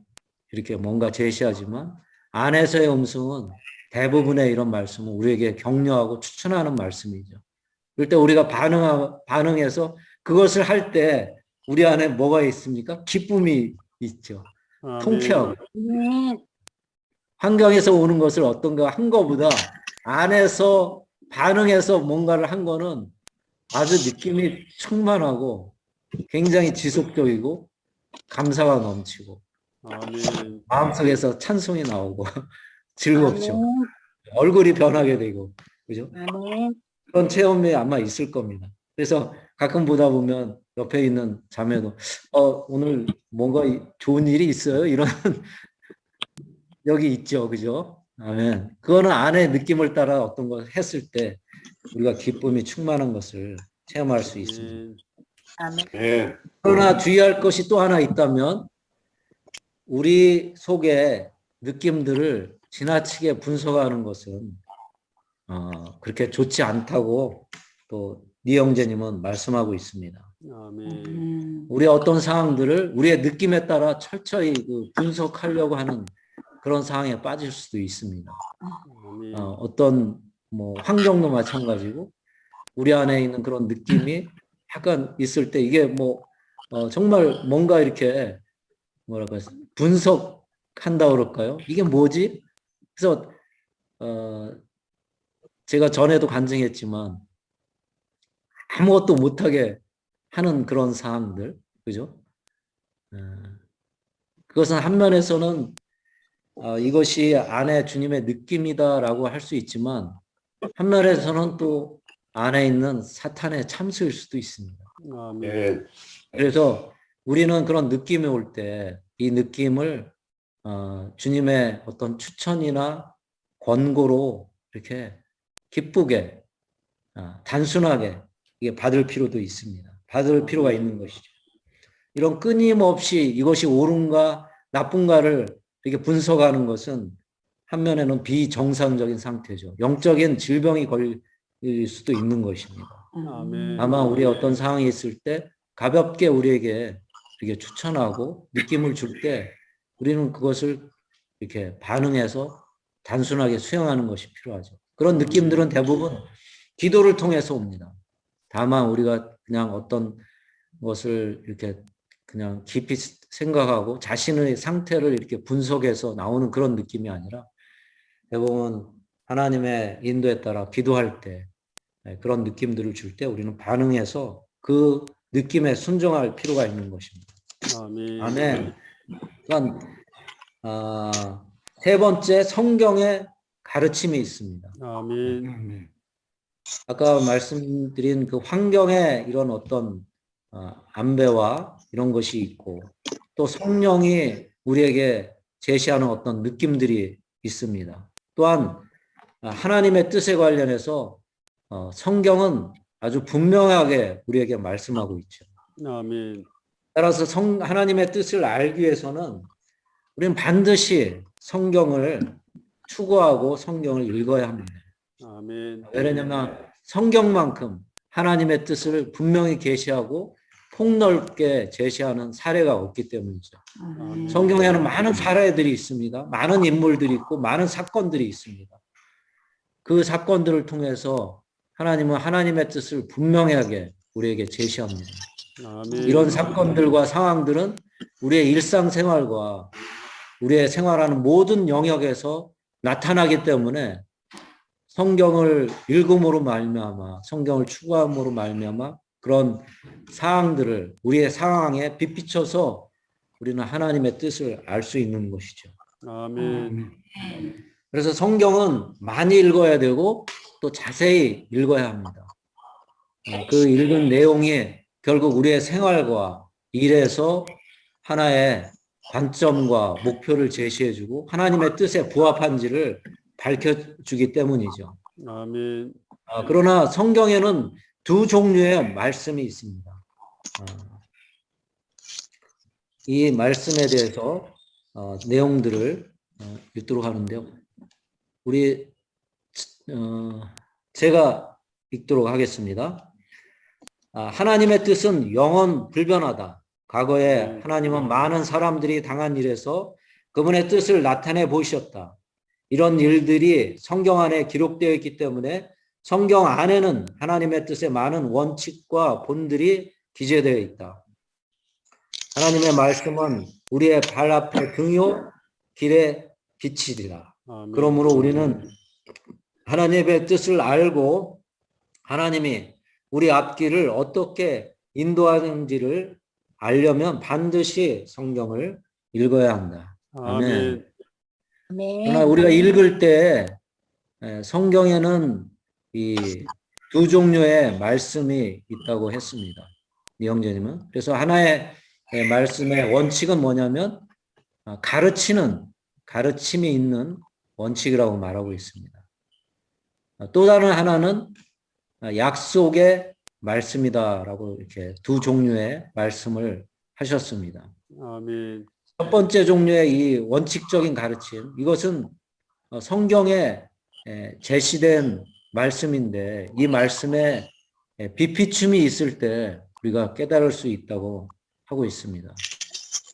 이렇게 뭔가 제시하지만 안에서의 음성은 대부분의 이런 말씀은 우리에게 격려하고 추천하는 말씀이죠. 그럴 때 우리가 반응해서 그것을 할 때 우리 안에 뭐가 있습니까? 기쁨이 있죠. 아멘. 통쾌하고. 아멘. 환경에서 오는 것을 어떤가 한 것보다 안에서 반응해서 뭔가를 한 거는 아주 느낌이 충만하고 굉장히 지속적이고 감사가 넘치고 아멘. 마음속에서 찬송이 나오고 즐겁죠. 아멘. 얼굴이 변하게 되고 그죠? 아멘. 그런 체험이 아마 있을 겁니다. 그래서 가끔 보다 보면 옆에 있는 자매도 오늘 뭔가 좋은 일이 있어요? 이런 여기 있죠. 그죠? 아멘. 그거는 안의 느낌을 따라 어떤 걸 했을 때 우리가 기쁨이 충만한 것을 체험할 수 있습니다. 아멘. 아멘. 그러나 주의할 것이 또 하나 있다면 우리 속에 느낌들을 지나치게 분석하는 것은 그렇게 좋지 않다고 또 니영재님은 말씀하고 있습니다. 아멘. 우리의 어떤 상황들을 우리의 느낌에 따라 철저히 분석하려고 하는 그런 상황에 빠질 수도 있습니다. 아멘. 어떤 뭐 환경도 마찬가지고 우리 안에 있는 그런 느낌이 약간 있을 때 이게 뭐 정말 뭔가 이렇게 뭐랄까 분석한다 그럴까요? 이게 뭐지? 그래서 제가 전에도 간증했지만 아무것도 못하게 하는 그런 상황들, 그죠? 그것은 한 면에서는 이것이 안에 주님의 느낌이다라고 할 수 있지만 한 면에서는 또 안에 있는 사탄의 참수일 수도 있습니다. 아멘. 그래서 우리는 그런 느낌이 올 때 이 느낌을 주님의 어떤 추천이나 권고로 이렇게 기쁘게 단순하게 이게 받을 필요도 있습니다. 받을 필요가 있는 것이죠. 이런 끊임없이 이것이 옳은가 나쁜가를 이렇게 분석하는 것은 한면에는 비정상적인 상태죠. 영적인 질병이 걸릴 수도 있는 것입니다. 아멘. 아마 우리 어떤 상황이 있을 때 가볍게 우리에게 이렇게 추천하고 느낌을 줄 때 우리는 그것을 이렇게 반응해서 단순하게 수용하는 것이 필요하죠. 그런 느낌들은 대부분 기도를 통해서 옵니다. 다만 우리가 그냥 어떤 것을 이렇게 그냥 깊이 생각하고 자신의 상태를 이렇게 분석해서 나오는 그런 느낌이 아니라 대부분 하나님의 인도에 따라 기도할 때 그런 느낌들을 줄 때 우리는 반응해서 그 느낌에 순종할 필요가 있는 것입니다. 아멘. 아멘. 그러니까 세 번째 성경의 가르침이 있습니다. 아멘. 아까 말씀드린 그 환경에 이런 어떤 안배와 이런 것이 있고 또 성령이 우리에게 제시하는 어떤 느낌들이 있습니다. 또한 하나님의 뜻에 관련해서 성경은 아주 분명하게 우리에게 말씀하고 있죠. 아멘. 따라서 하나님의 뜻을 알기 위해서는 우리는 반드시 성경을 추구하고 성경을 읽어야 합니다. 아멘. 왜냐하면 성경만큼 하나님의 뜻을 분명히 계시하고 폭넓게 제시하는 사례가 없기 때문이죠. 아멘. 성경에는 많은 사례들이 있습니다. 많은 인물들이 있고 많은 사건들이 있습니다. 그 사건들을 통해서 하나님은 하나님의 뜻을 분명하게 우리에게 제시합니다. 아멘. 이런 사건들과 상황들은 우리의 일상생활과 우리의 생활하는 모든 영역에서 나타나기 때문에 성경을 읽음으로 말미암아 성경을 추구함으로 말미암아 그런 사항들을 우리의 상황에 빗비춰서 우리는 하나님의 뜻을 알 수 있는 것이죠. 아멘. 그래서 성경은 많이 읽어야 되고 또 자세히 읽어야 합니다. 그 읽은 내용이 결국 우리의 생활과 일에서 하나의 관점과 목표를 제시해주고 하나님의 뜻에 부합한지를 밝혀주기 때문이죠. 아멘. 그러나 성경에는 두 종류의 말씀이 있습니다. 이 말씀에 대해서 내용들을 읽도록 하는데요. 제가 읽도록 하겠습니다. 하나님의 뜻은 영원 불변하다. 과거에 하나님은 많은 사람들이 당한 일에서 그분의 뜻을 나타내 보이셨다. 이런 일들이 성경 안에 기록되어 있기 때문에 성경 안에는 하나님의 뜻의 많은 원칙과 본들이 기재되어 있다. 하나님의 말씀은 우리의 발 앞에 등이요 길에 빛이리라. 아멘. 그러므로 우리는 하나님의 뜻을 알고 하나님이 우리 앞길을 어떻게 인도하는지를 알려면 반드시 성경을 읽어야 한다. 아멘. 아멘. 그러나 우리가 읽을 때 성경에는 이 두 종류의 말씀이 있다고 했습니다. 이 형제님은. 그래서 하나의 말씀의 원칙은 뭐냐면 가르침이 있는 원칙이라고 말하고 있습니다. 또 다른 하나는 약속의 말씀이다라고 이렇게 두 종류의 말씀을 하셨습니다. 아멘. 첫 번째 종류의 이 원칙적인 가르침, 이것은 성경에 제시된 말씀인데 이 말씀에 비피춤이 있을 때 우리가 깨달을 수 있다고 하고 있습니다.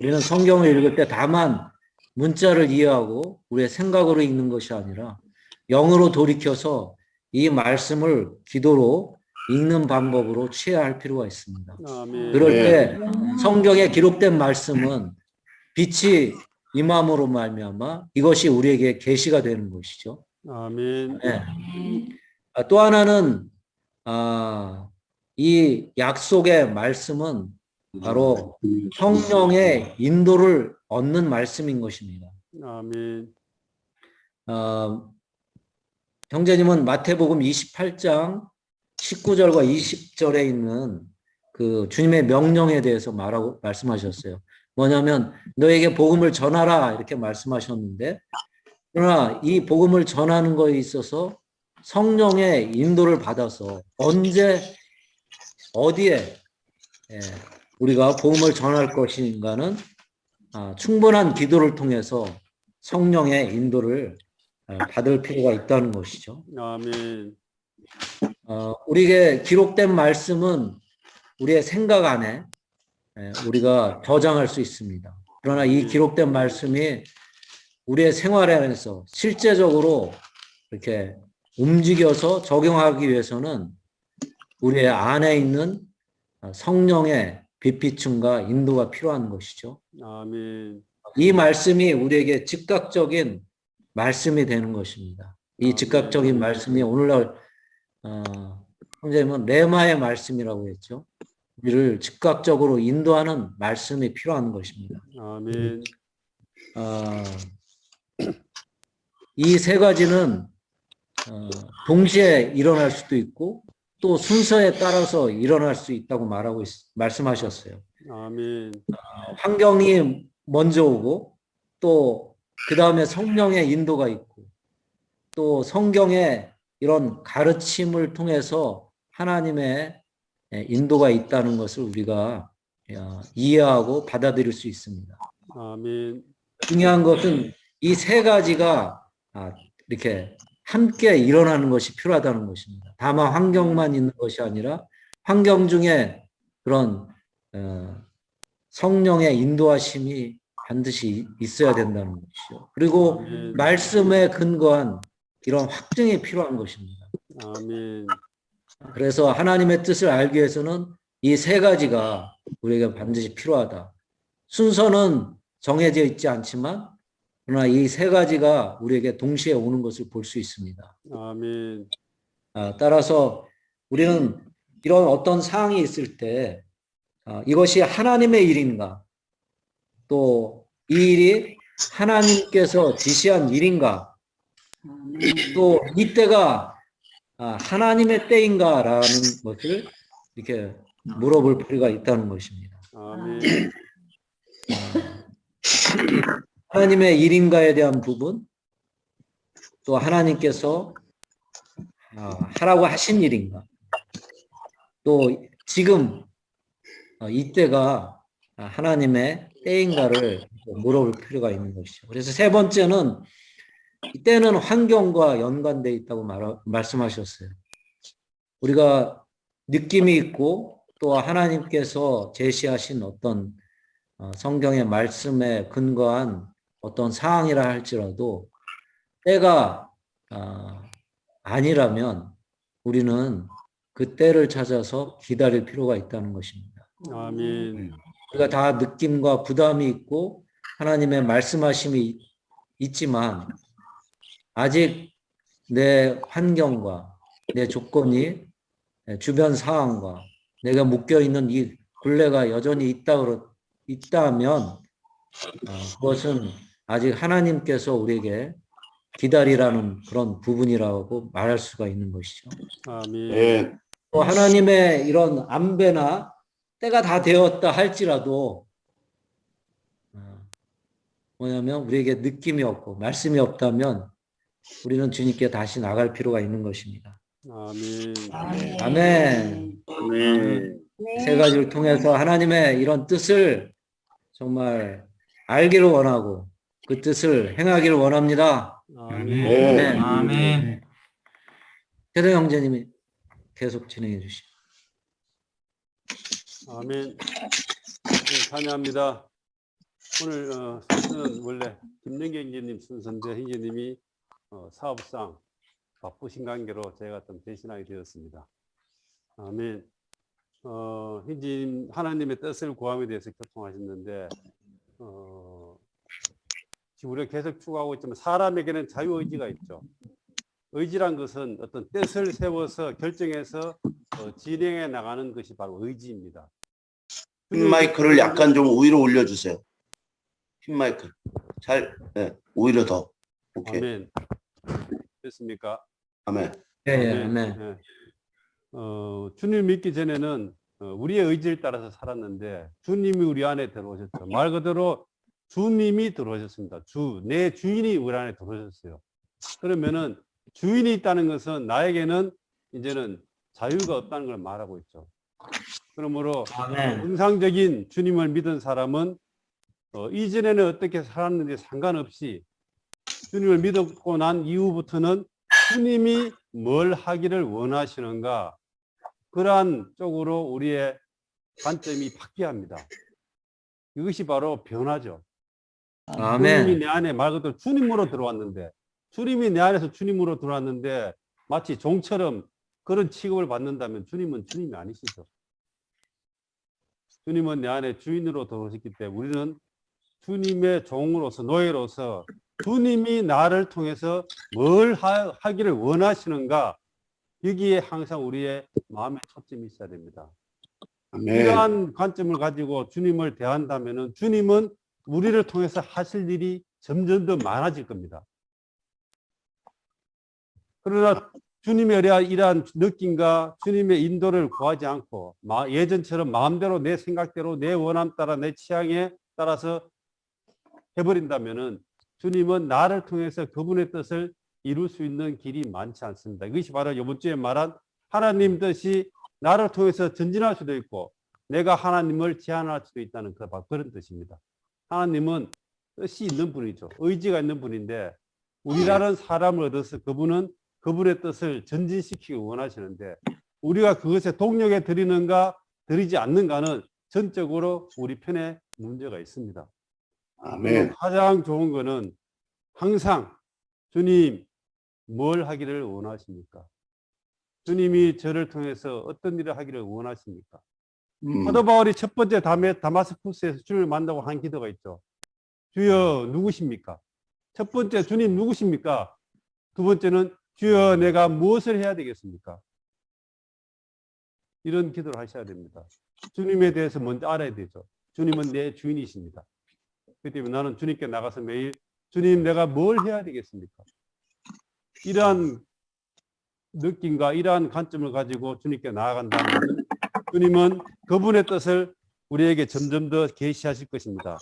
우리는 성경을 읽을 때 다만 문자를 이해하고 우리의 생각으로 읽는 것이 아니라 영으로 돌이켜서 이 말씀을 기도로 읽는 방법으로 취해야 할 필요가 있습니다. 아멘. 그럴 때 성경에 기록된 말씀은 빛이 임함으로 말미암아 이것이 우리에게 계시가 되는 것이죠. 아멘. 네. 또 하나는 이 약속의 말씀은 바로 성령의 인도를 얻는 말씀인 것입니다. 아멘. 형제님은 마태복음 28장 19절과 20절에 있는 그 주님의 명령에 대해서 말씀하셨어요. 뭐냐면 너에게 복음을 전하라 이렇게 말씀하셨는데 그러나 이 복음을 전하는 것에 있어서 성령의 인도를 받아서 언제 어디에 우리가 복음을 전할 것인가는 충분한 기도를 통해서 성령의 인도를 받을 필요가 있다는 것이죠. 아멘. 우리에게 기록된 말씀은 우리의 생각 안에 우리가 저장할 수 있습니다. 그러나 이 기록된 말씀이 우리의 생활 안에서 실제적으로 이렇게 움직여서 적용하기 위해서는 우리의 안에 있는 성령의 빛비춤과 인도가 필요한 것이죠. 아멘. 이 말씀이 우리에게 즉각적인 말씀이 되는 것입니다. 이 즉각적인 말씀이 오늘날 선생님은 레마의 말씀이라고 했죠. 우리를 즉각적으로 인도하는 말씀이 필요한 것입니다. 아멘. 이 세 가지는 동시에 일어날 수도 있고 또 순서에 따라서 일어날 수 있다고 말씀하셨어요. 아멘. 환경이 먼저 오고 또 그 다음에 성령의 인도가 있고 또 성경의 이런 가르침을 통해서 하나님의 인도가 있다는 것을 우리가 이해하고 받아들일 수 있습니다. 아멘. 중요한 것은 이 세 가지가 이렇게 함께 일어나는 것이 필요하다는 것입니다. 다만 환경만 있는 것이 아니라 환경 중에 그런 성령의 인도하심이 반드시 있어야 된다는 것이죠. 그리고 아멘. 말씀에 근거한 이런 확증이 필요한 것입니다. 아멘. 그래서 하나님의 뜻을 알기 위해서는 이 세 가지가 우리에게 반드시 필요하다. 순서는 정해져 있지 않지만 그러나 이 세 가지가 우리에게 동시에 오는 것을 볼 수 있습니다. 아멘. 따라서 우리는 이런 어떤 사항이 있을 때 이것이 하나님의 일인가, 또 이 일이 하나님께서 지시한 일인가, 또 이때가 하나님의 때인가라는 것을 이렇게 물어볼 필요가 있다는 것입니다. 아멘. 하나님의 일인가에 대한 부분, 또 하나님께서 하라고 하신 일인가, 또 지금 이때가 하나님의 때인가를 물어볼 필요가 있는 것이죠. 그래서 세 번째는 이때는 환경과 연관되어 있다고 말씀하셨어요. 우리가 느낌이 있고 또 하나님께서 제시하신 어떤 성경의 말씀에 근거한 어떤 상황이라 할지라도 때가 아니라면 우리는 그 때를 찾아서 기다릴 필요가 있다는 것입니다. 아멘. 우리가 다 느낌과 부담이 있고 하나님의 말씀하심이 있지만 아직 내 환경과 내 조건이 주변 상황과 내가 묶여 있는 이 굴레가 여전히 있다면 그것은 아직 하나님께서 우리에게 기다리라는 그런 부분이라고 말할 수가 있는 것이죠. 아멘. 또 하나님의 이런 안배나 때가 다 되었다 할지라도 뭐냐면 우리에게 느낌이 없고 말씀이 없다면 우리는 주님께 다시 나갈 필요가 있는 것입니다. 아멘. 아멘. 세 가지를 통해서 하나님의 이런 뜻을 정말 알기를 원하고 그 뜻을 행하기를 원합니다. 아멘. 아멘. 태도 형제님이 계속 진행해 주시죠. 아멘. 찬양합니다. 오늘 순서는 원래 김영경 형제님 순서인데 형제님이 사업상 바쁘신 관계로 제가 좀 대신하게 되었습니다. 아멘. 형제님 하나님의 뜻을 구함에 대해서 교통하셨는데 지금 우리가 계속 추구하고 있지만 사람에게는 자유의지가 있죠. 의지란 것은 어떤 뜻을 세워서 결정해서 진행해 나가는 것이 바로 의지입니다. 핀 마이크를 약간 좀 위로 올려주세요. 핀 마이크 네, 오히려 더. 오케이. 아멘. 됐습니까? 아멘. 네, 아멘. 네. 주님 믿기 전에는 우리의 의지를 따라서 살았는데 주님이 우리 안에 들어오셨죠. 말 그대로 주님이 들어오셨습니다. 내 주인이 우리 안에 들어오셨어요. 그러면은 주인이 있다는 것은 나에게는 이제는 자유가 없다는 걸 말하고 있죠. 그러므로 정상적인 주님을 믿은 사람은 이전에는 어떻게 살았는지 상관없이 주님을 믿고 난 이후부터는 주님이 뭘 하기를 원하시는가 그러한 쪽으로 우리의 관점이 바뀌어야 합니다. 이것이 바로 변화죠. 아멘. 주님이 내 안에 말 그대로 주님으로 들어왔는데 주님이 내 안에서 주님으로 들어왔는데 마치 종처럼 그런 취급을 받는다면 주님은 주님이 아니시죠. 주님은 내 안에 주인으로 들어오셨기 때문에 우리는 주님의 종으로서 노예로서 주님이 나를 통해서 뭘 하기를 원하시는가 여기에 항상 우리의 마음의 초점이 있어야 됩니다. 아멘. 이러한 관점을 가지고 주님을 대한다면 주님은 우리를 통해서 하실 일이 점점 더 많아질 겁니다. 그러나 주님의 이러한 느낌과 주님의 인도를 구하지 않고 예전처럼 마음대로 내 생각대로 내 원함 따라 내 취향에 따라서 해버린다면 주님은 나를 통해서 그분의 뜻을 이룰 수 있는 길이 많지 않습니다. 이것이 바로 이번 주에 말한 하나님 뜻이 나를 통해서 전진할 수도 있고 내가 하나님을 제한할 수도 있다는 그런 뜻입니다. 하나님은 뜻이 있는 분이죠. 의지가 있는 분인데 우리라는 사람을 얻어서 그분은 그분의 뜻을 전진시키기 원하시는데 우리가 그것에 동력에 들이는가 들이지 않는가는 전적으로 우리 편에 문제가 있습니다. 아멘. 가장 좋은 거는 항상 주님 뭘 하기를 원하십니까? 주님이 저를 통해서 어떤 일을 하기를 원하십니까? 사도 바울이 첫 번째 다마스쿠스에서 주님을 만나고 한 기도가 있죠. 주여 누구십니까? 첫 번째 주님 누구십니까? 두 번째는 주여 내가 무엇을 해야 되겠습니까? 이런 기도를 하셔야 됩니다. 주님에 대해서 먼저 알아야 되죠. 주님은 내 주인이십니다. 그렇기 때문에 나는 주님께 나가서 매일 주님 내가 뭘 해야 되겠습니까? 이러한 느낌과 이러한 관점을 가지고 주님께 나아간다면 주님은 그분의 뜻을 우리에게 점점 더 계시하실 것입니다.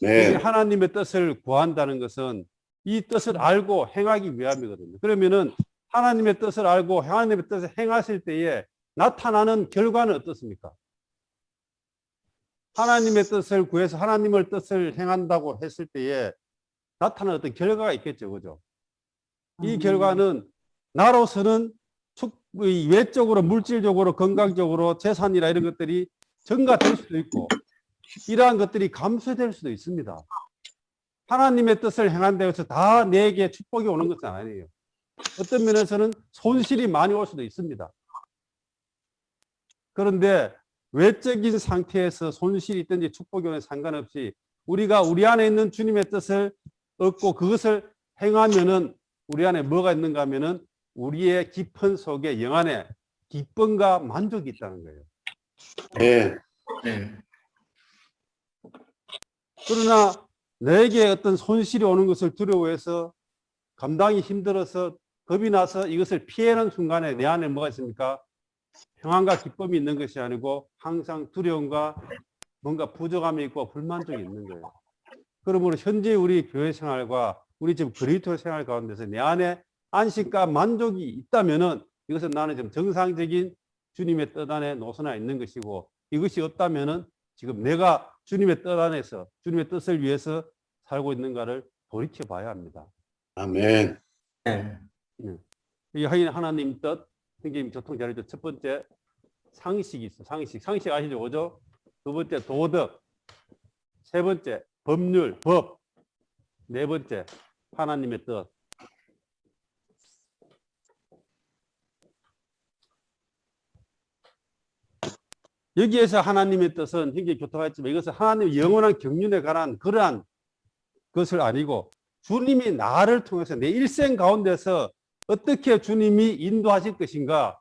네. 하나님의 뜻을 구한다는 것은 이 뜻을 알고 행하기 위함이거든요. 그러면은 하나님의 뜻을 알고 하나님의 뜻을 행하실 때에 나타나는 결과는 어떻습니까? 하나님의 뜻을 구해서 하나님의 뜻을 행한다고 했을 때에 나타나는 어떤 결과가 있겠죠. 그죠? 이 결과는 나로서는 외적으로, 물질적으로, 건강적으로, 재산이나 이런 것들이 증가될 수도 있고 이러한 것들이 감소될 수도 있습니다. 하나님의 뜻을 행한다고 해서 다 내게 축복이 오는 것은 아니에요. 어떤 면에서는 손실이 많이 올 수도 있습니다. 그런데 외적인 상태에서 손실이 있든지 축복이 오는 상관없이 우리가 우리 안에 있는 주님의 뜻을 얻고 그것을 행하면은 우리 안에 뭐가 있는가 하면은 우리의 깊은 속에 영 안에 기쁨과 만족이 있다는 거예요. 네. 그러나 내게 어떤 손실이 오는 것을 두려워해서 감당이 힘들어서 겁이 나서 이것을 피하는 순간에 내 안에 뭐가 있습니까? 평안과 기쁨이 있는 것이 아니고 항상 두려움과 뭔가 부족함이 있고 불만족이 있는 거예요. 그러므로 현재 우리 교회 생활과 우리 지금 그리스도 생활 가운데서 내 안에 안식과 만족이 있다면은 이것은 나는 지금 정상적인 주님의 뜻 안에 노선해 있는 것이고 이것이 없다면은 지금 내가 주님의 뜻 안에서 주님의 뜻을 위해서 살고 있는가를 돌이켜 봐야 합니다. 아멘. 이 하나님 뜻, 선생님 교통 잘해줘. 첫 번째 상식이 있어. 상식 아시죠? 그죠? 두 번째 도덕, 세 번째 법률, 법, 네 번째 하나님의 뜻. 여기에서 하나님의 뜻은 현재 교통했지만 이것은 하나님의 영원한 경륜에 관한 그러한 것을 아니고 주님이 나를 통해서 내 일생 가운데서 어떻게 주님이 인도하실 것인가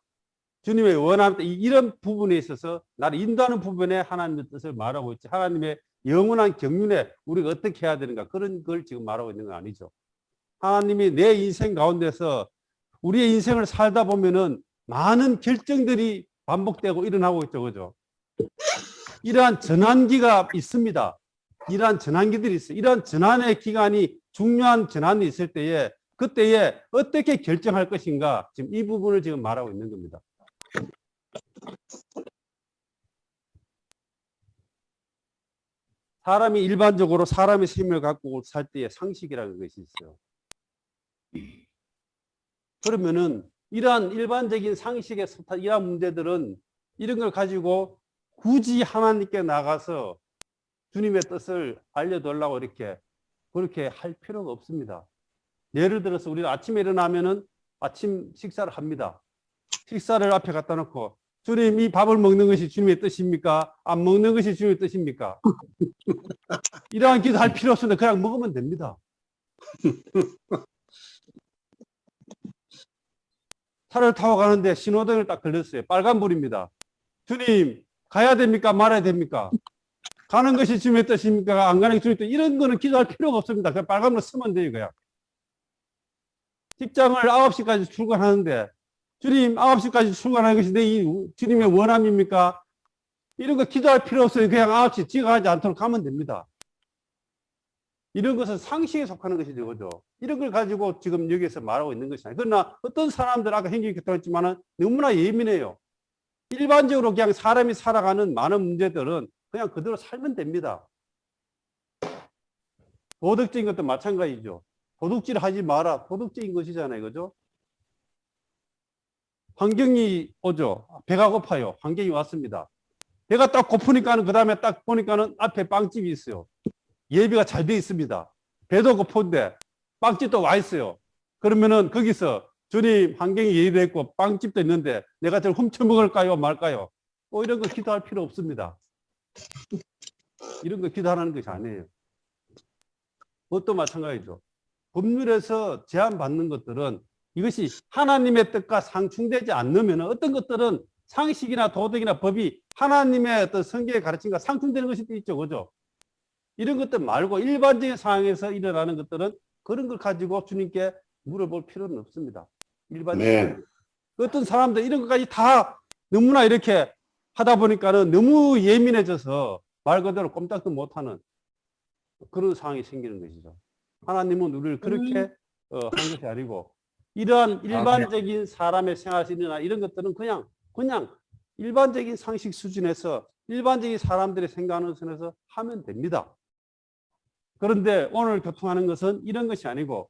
주님의 원하는 이런 부분에 있어서 나를 인도하는 부분에 하나님의 뜻을 말하고 있지 하나님의 영원한 경륜에 우리가 어떻게 해야 되는가 그런 걸 지금 말하고 있는 건 아니죠. 하나님이 내 인생 가운데서 우리의 인생을 살다 보면은 많은 결정들이 반복되고 일어나고 있죠. 그죠? 이러한 전환기가 있습니다. 이러한 전환기들이 있어요. 이러한 전환의 기간이 중요한 전환이 있을 때에 그때에 어떻게 결정할 것인가 지금 이 부분을 지금 말하고 있는 겁니다. 사람이 일반적으로 사람의 생명을 갖고 살 때의 상식이라는 것이 있어요. 그러면은 이러한 일반적인 상식에 이러한 문제들은 이런 걸 가지고 굳이 하나님께 나가서 주님의 뜻을 알려달라고 그렇게 할 필요가 없습니다. 예를 들어서 우리가 아침에 일어나면은 아침 식사를 합니다. 식사를 앞에 갖다 놓고 주님 이 밥을 먹는 것이 주님의 뜻입니까? 안 먹는 것이 주님의 뜻입니까? 이러한 기도 할 필요 없습니다. 그냥 먹으면 됩니다. 차를 타고 가는데 신호등을 딱 걸렸어요. 빨간불입니다. 주님 가야 됩니까? 말아야 됩니까? 가는 것이 주님의 뜻입니까? 안 가는 것이 주님의 뜻. 이런 거는 기도할 필요가 없습니다. 그냥 빨간불 쓰면 돼요. 그냥. 직장을 9시까지 출근하는데 주님 9시까지 출근하는 것이 내 주님의 원함입니까? 이런 거 기도할 필요 없어요. 그냥 9시 지각하지 않도록 가면 됩니다. 이런 것은 상식에 속하는 것이죠. 그죠? 이런 걸 가지고 지금 여기에서 말하고 있는 것이 아니에요. 그러나 어떤 사람들 아까 행정교통했지만은 너무나 예민해요. 일반적으로 그냥 사람이 살아가는 많은 문제들은 그냥 그대로 살면 됩니다. 도덕적인 것도 마찬가지죠. 도둑질 하지 마라. 도덕적인 것이잖아요. 그죠? 환경이 오죠. 배가 고파요. 환경이 왔습니다. 배가 딱 고프니까는 그 다음에 딱 보니까는 앞에 빵집이 있어요. 예비가 잘 돼 있습니다. 배도 고픈데 빵집도 와 있어요. 그러면은 거기서 주님 환경이 예비됐고 빵집도 있는데 내가 저를 훔쳐 먹을까요? 말까요? 이런 거 기도할 필요 없습니다. 이런 거 기도하는 것이 아니에요. 그것도 마찬가지죠. 법률에서 제한받는 것들은 이것이 하나님의 뜻과 상충되지 않으면 어떤 것들은 상식이나 도덕이나 법이 하나님의 어떤 성경의 가르침과 상충되는 것이 있죠. 그죠? 이런 것들 말고 일반적인 상황에서 일어나는 것들은 그런 걸 가지고 주님께 물어볼 필요는 없습니다. 일반적인. 어떤 사람들 이런 것까지 다 너무나 이렇게 하다 보니까는 너무 예민해져서 말 그대로 꼼짝도 못하는 그런 상황이 생기는 것이죠. 하나님은 우리를 그렇게 한 것이 아니고 이러한 일반적인 사람의 생활에서 일어나 이런 것들은 그냥 일반적인 상식 수준에서 일반적인 사람들이 생각하는 선에서 하면 됩니다. 그런데 오늘 교통하는 것은 이런 것이 아니고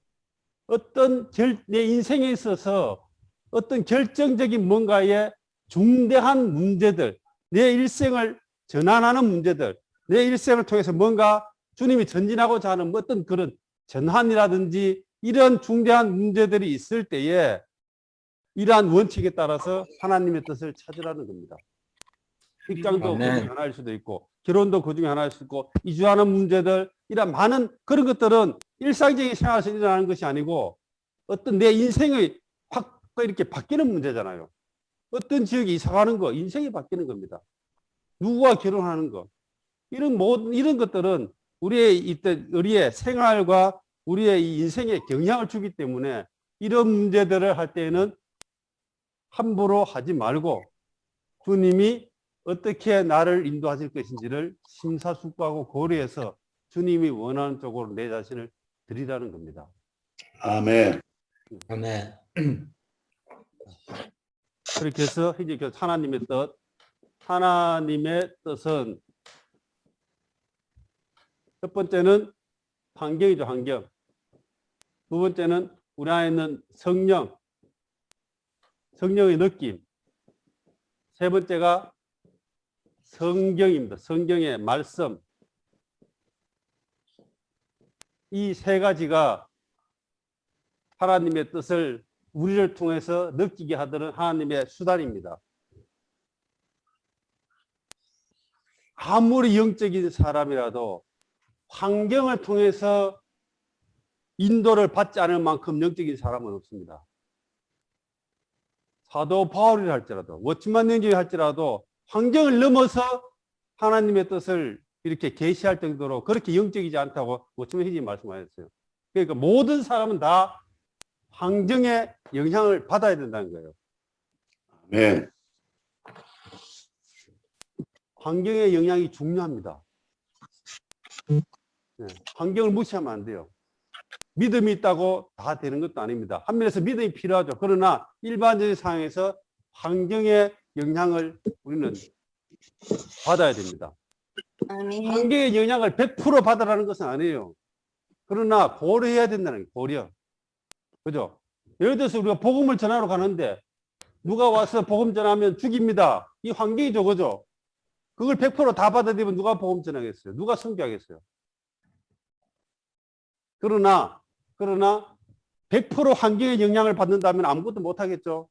어떤 내 인생에 있어서 어떤 결정적인 뭔가의 중대한 문제들, 내 일생을 전환하는 문제들, 내 일생을 통해서 뭔가 주님이 전진하고자 하는 어떤 그런 전환이라든지 이런 중대한 문제들이 있을 때에 이러한 원칙에 따라서 하나님의 뜻을 찾으라는 겁니다. 직장도 그 중에 하나일 수도 있고 결혼도 그 중에 하나일 수도 있고 이주하는 문제들 이런 많은 그런 것들은 일상적인 생활에서 일어나는 것이 아니고 어떤 내 인생의 확 이렇게 바뀌는 문제잖아요. 어떤 지역에 이사 가는 거 인생이 바뀌는 겁니다. 누구와 결혼하는 거 이런 것들은 우리의 생활과 우리의 이 인생에 영향을 주기 때문에 이런 문제들을 할 때에는 함부로 하지 말고 주님이 어떻게 나를 인도하실 것인지를 심사숙고하고 고려해서 주님이 원하는 쪽으로 내 자신을 드리라는 겁니다. 아멘. 아멘. 그렇게 해서 이제 하나님의 뜻은 첫 번째는 환경이죠, 환경. 두 번째는 우리 안에 있는 성령의 느낌. 세 번째가 성경입니다. 성경의 말씀. 이 세 가지가 하나님의 뜻을 우리를 통해서 느끼게 하도록 하나님의 수단입니다. 아무리 영적인 사람이라도 환경을 통해서 인도를 받지 않을 만큼 영적인 사람은 없습니다. 사도 바울이라 할지라도 워치만 영적이 할지라도 환경을 넘어서 하나님의 뜻을 이렇게 계시할 정도로 그렇게 영적이지 않다고 워치만 희지 말씀하셨어요. 그러니까 모든 사람은 다 환경의 영향을 받아야 된다는 거예요. 아멘. 환경의 영향이 중요합니다. 네, 환경을 무시하면 안 돼요. 믿음이 있다고 다 되는 것도 아닙니다. 한면에서 믿음이 필요하죠. 그러나 일반적인 상황에서 환경의 영향을 우리는 받아야 됩니다. 환경의 영향을 100% 받으라는 것은 아니에요. 그러나 고려해야 된다는 거예요. 고려. 그죠? 예를 들어서 우리가 복음을 전하러 가는데 누가 와서 복음 전하면 죽입니다. 이 환경이죠. 그죠? 그걸 100%다 받아들이면 누가 복음 전하겠어요? 누가 선교하겠어요? 그러나 100% 환경의 영향을 받는다면 아무것도 못하겠죠.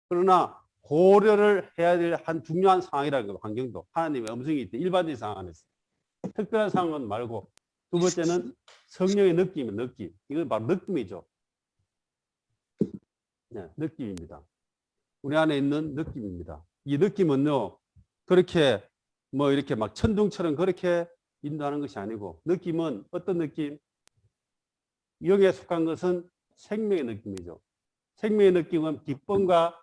그러나 고려를 해야 될 한 중요한 상황이라는 거예요. 환경도. 하나님의 음성이 있대. 일반적인 상황 안에서. 특별한 상황은 말고. 두 번째는 성령의 느낌. 이건 바로 느낌이죠. 네, 느낌입니다. 우리 안에 있는 느낌입니다. 이 느낌은요, 그렇게 뭐 이렇게 막 천둥처럼 그렇게 인도하는 것이 아니고, 느낌은 어떤 느낌? 영에 속한 것은 생명의 느낌이죠. 생명의 느낌은 기쁨과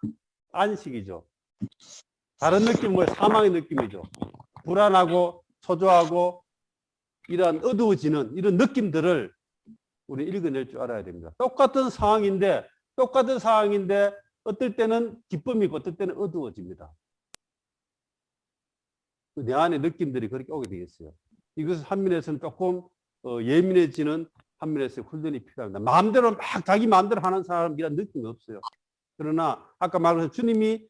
안식이죠. 다른 느낌은 뭐 사망의 느낌이죠. 불안하고 초조하고 이런 어두워지는 이런 느낌들을 우리 읽어낼 줄 알아야 됩니다. 똑같은 상황인데 어떨 때는 기쁨이 있고 어떨 때는 어두워집니다. 내 안에 느낌들이 그렇게 오게 되겠어요. 이것은 한면에서는 조금 예민해지는 한면에서 훈련이 필요합니다. 마음대로 막 자기 마음대로 하는 사람이란 느낌이 없어요. 그러나 아까 말한 주님이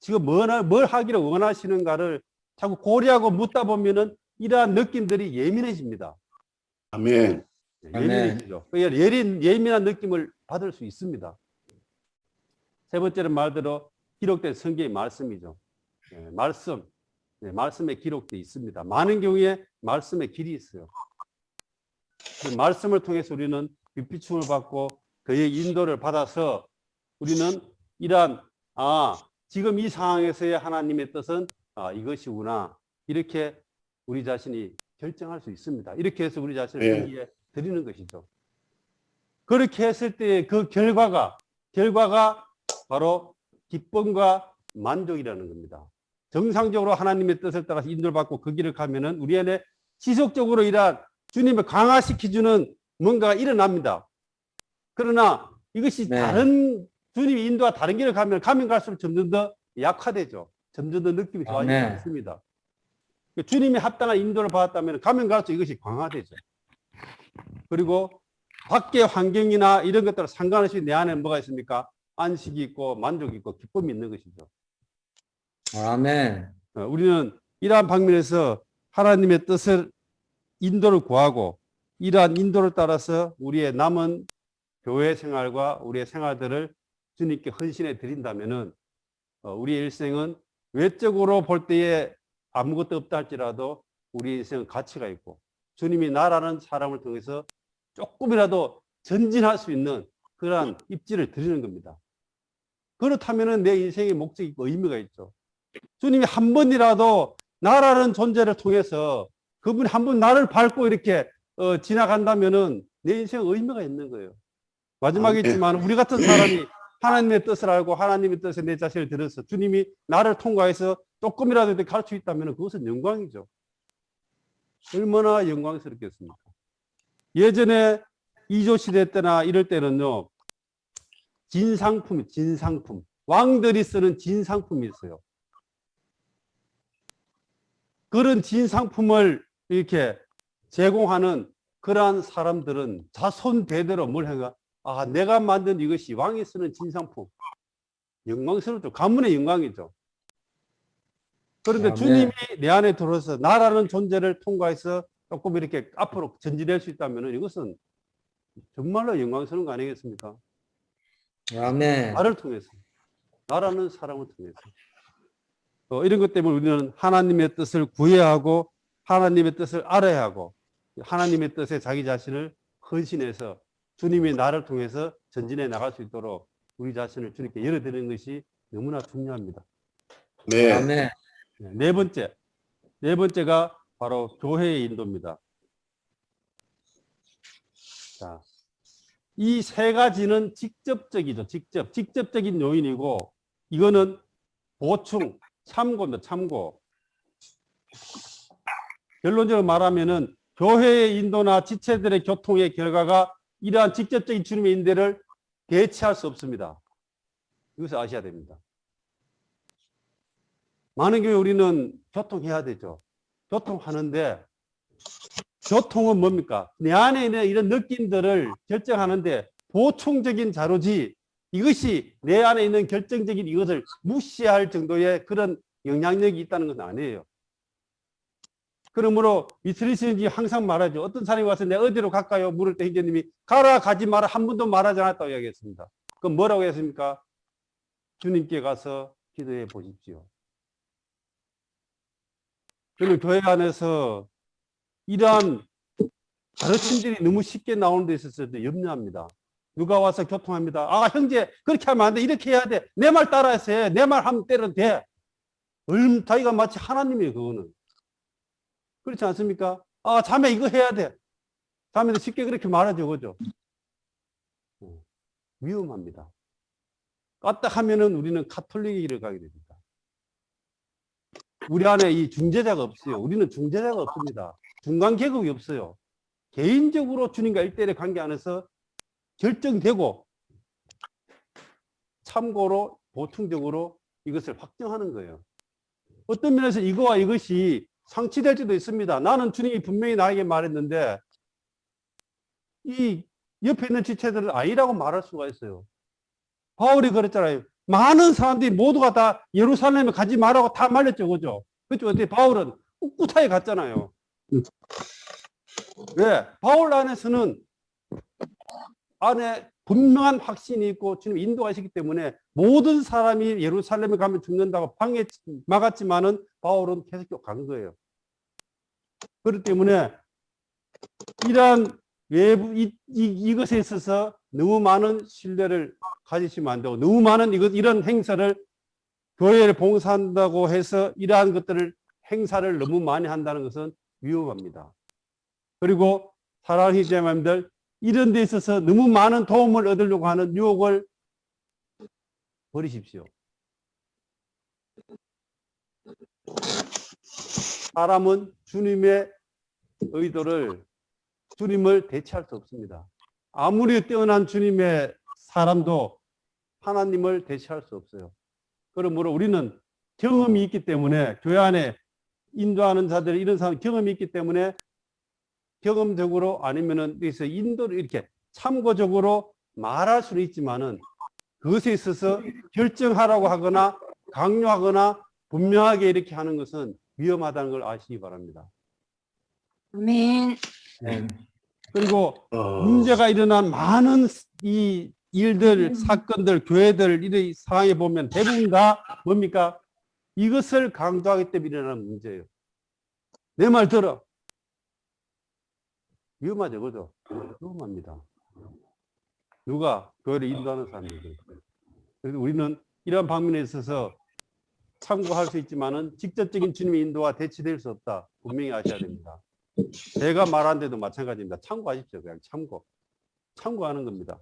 지금 뭘 하기를 원하시는가를 자꾸 고려하고 묻다 보면은 이러한 느낌들이 예민해집니다. 아멘. 예민해지죠. 예민한 느낌을 받을 수 있습니다. 세 번째는 말대로 기록된 성경의 말씀이죠. 말씀에 기록되어 있습니다. 많은 경우에 말씀에 길이 있어요. 그 말씀을 통해서 우리는 빛비춤을 받고 그의 인도를 받아서 우리는 이러한 지금 이 상황에서의 하나님의 뜻은 이것이구나. 이렇게 우리 자신이 결정할 수 있습니다. 이렇게 해서 우리 자신을 예. 경기에 드리는 것이죠. 그렇게 했을 때 그 결과가 바로 기쁨과 만족이라는 겁니다. 정상적으로 하나님의 뜻을 따라서 인도를 받고 그 길을 가면은 우리 안에 지속적으로 이러한 주님을 강화시켜주는 뭔가가 일어납니다. 그러나 이것이 네. 다른 주님의 인도와 다른 길을 가면 갈수록 점점 더 약화되죠. 점점 더 느낌이 좋아지지 아멘. 않습니다. 주님이 합당한 인도를 받았다면 가면 갈수록 이것이 강화되죠. 그리고 밖의 환경이나 이런 것들과 상관없이 내 안에 뭐가 있습니까? 안식이 있고 만족이 있고 기쁨이 있는 것이죠. 아멘. 우리는 이러한 방면에서 하나님의 뜻을 인도를 구하고 이러한 인도를 따라서 우리의 남은 교회 생활과 우리의 생활들을 주님께 헌신해 드린다면은 우리의 일생은 외적으로 볼 때에 아무것도 없다 할지라도 우리 인생은 가치가 있고 주님이 나라는 사람을 통해서 조금이라도 전진할 수 있는 그러한 입지를 드리는 겁니다. 그렇다면은 내 인생의 목적이 있고 의미가 있죠. 주님이 한 번이라도 나라는 존재를 통해서 그분이 한 번 나를 밟고 이렇게 지나간다면은 내 인생에 의미가 있는 거예요. 마지막이지만 우리 같은 사람이 하나님의 뜻을 알고 하나님의 뜻에 내 자신을 들어서 주님이 나를 통과해서 조금이라도 이렇게 갈 수 있다면 그것은 영광이죠. 얼마나 영광스럽겠습니까? 예전에 이조 시대 때나 이럴 때는요, 진상품. 왕들이 쓰는 진상품이 있어요. 그런 진상품을 이렇게 제공하는 그러한 사람들은 자손 대대로 뭘 해가? 내가 만든 이것이 왕이 쓰는 진상품. 영광스럽죠. 가문의 영광이죠. 그런데 주님이 내 안에 들어서 나라는 존재를 통과해서 조금 이렇게 앞으로 전진할 수 있다면 이것은 정말로 영광스러운 거 아니겠습니까? 아멘. 나를 통해서, 나라는 사람을 통해서. 이런 것 때문에 우리는 하나님의 뜻을 구해야 하고 하나님의 뜻을 알아야 하고 하나님의 뜻에 자기 자신을 헌신해서 주님이 나를 통해서 전진해 나갈 수 있도록 우리 자신을 주님께 열어드리는 것이 너무나 중요합니다. 네. 아멘. 네 번째가 바로 교회의 인도입니다. 자, 이 세 가지는 직접적이죠. 직접적인 요인이고 이거는 보충, 참고입니다. 참고. 결론적으로 말하면은 교회의 인도나 지체들의 교통의 결과가 이러한 직접적인 주님의 인도를 대체할 수 없습니다. 이것을 아셔야 됩니다. 많은 경우 우리는 교통해야 되죠. 교통하는데 교통은 뭡니까? 내 안에 있는 이런 느낌들을 결정하는데 보충적인 자료지 이것이 내 안에 있는 결정적인 이것을 무시할 정도의 그런 영향력이 있다는 것은 아니에요. 그러므로 이스라엘인이 항상 말하죠. 어떤 사람이 와서 내가 어디로 갈까요? 물을 때 형제님이 가라 가지 마라 한 번도 말하지 않았다고 이야기했습니다. 그럼 뭐라고 했습니까? 주님께 가서 기도해 보십시오. 저는 교회 안에서 이러한 가르침들이 너무 쉽게 나오는 데 있어서 염려합니다. 누가 와서 교통합니다. 형제 그렇게 하면 안 돼. 이렇게 해야 돼. 내 말 따라서 해. 내 말 하면 때려도 돼. 자기가 마치 하나님이에요. 그거는. 그렇지 않습니까? 자매 이거 해야 돼. 자매도 쉽게 그렇게 말하죠. 그죠? 위험합니다. 까딱하면은 우리는 카톨릭의 길을 가게 됩니다. 우리 안에 이 중재자가 없어요. 우리는 중재자가 없습니다. 중간 계급이 없어요. 개인적으로 주님과 일대일의 관계 안에서 결정되고 참고로 보충적으로 이것을 확정하는 거예요. 어떤 면에서 이거와 이것이 상치될 수도 있습니다. 나는 주님이 분명히 나에게 말했는데 이 옆에 있는 지체들은 아니라고 말할 수가 있어요. 바울이 그랬잖아요. 많은 사람들이 모두가 다 예루살렘에 가지 말라고 다 말렸죠. 그죠? 그렇죠. 근데 바울은 꿋꿋하게 갔잖아요. 왜? 바울 안에서는 안에 분명한 확신이 있고 주님 인도하시기 때문에 모든 사람이 예루살렘에 가면 죽는다고 방해 막았지만은 바울은 계속 간 거예요. 그렇기 때문에 이러한 외부 이것에 있어서 너무 많은 신뢰를 가지시면 안 되고 너무 많은 이런 행사를 교회를 봉사한다고 해서 이러한 것들을 행사를 너무 많이 한다는 것은 위험합니다. 그리고 사랑하는 형제자매님들, 이런 데 있어서 너무 많은 도움을 얻으려고 하는 유혹을 버리십시오. 사람은 주님의 의도를, 주님을 대체할 수 없습니다. 아무리 뛰어난 주님의 사람도 하나님을 대체할 수 없어요. 그러므로 우리는 경험이 있기 때문에, 교회 안에 인도하는 자들, 이런 사람 경험이 있기 때문에 경험적으로 아니면은 여기서 인도를 이렇게 참고적으로 말할 수는 있지만은 그것에 있어서 결정하라고 하거나 강요하거나 분명하게 이렇게 하는 것은 위험하다는 걸 아시기 바랍니다. 아멘. 그리고 문제가 일어난 많은 이 일들, 사건들, 교회들 이런 상황에 보면 대부분 다 뭡니까? 이것을 강조하기 때문에 일어나는 문제예요. 내 말 들어. 위험하죠, 그죠? 위험합니다. 누가? 교회를 인도하는 사람들. 그래서 우리는 이러한 방면에 있어서 참고할 수 있지만은 직접적인 주님의 인도와 대치될 수 없다. 분명히 아셔야 됩니다. 제가 말한 데도 마찬가지입니다. 참고하십시오. 그냥 참고. 참고하는 겁니다.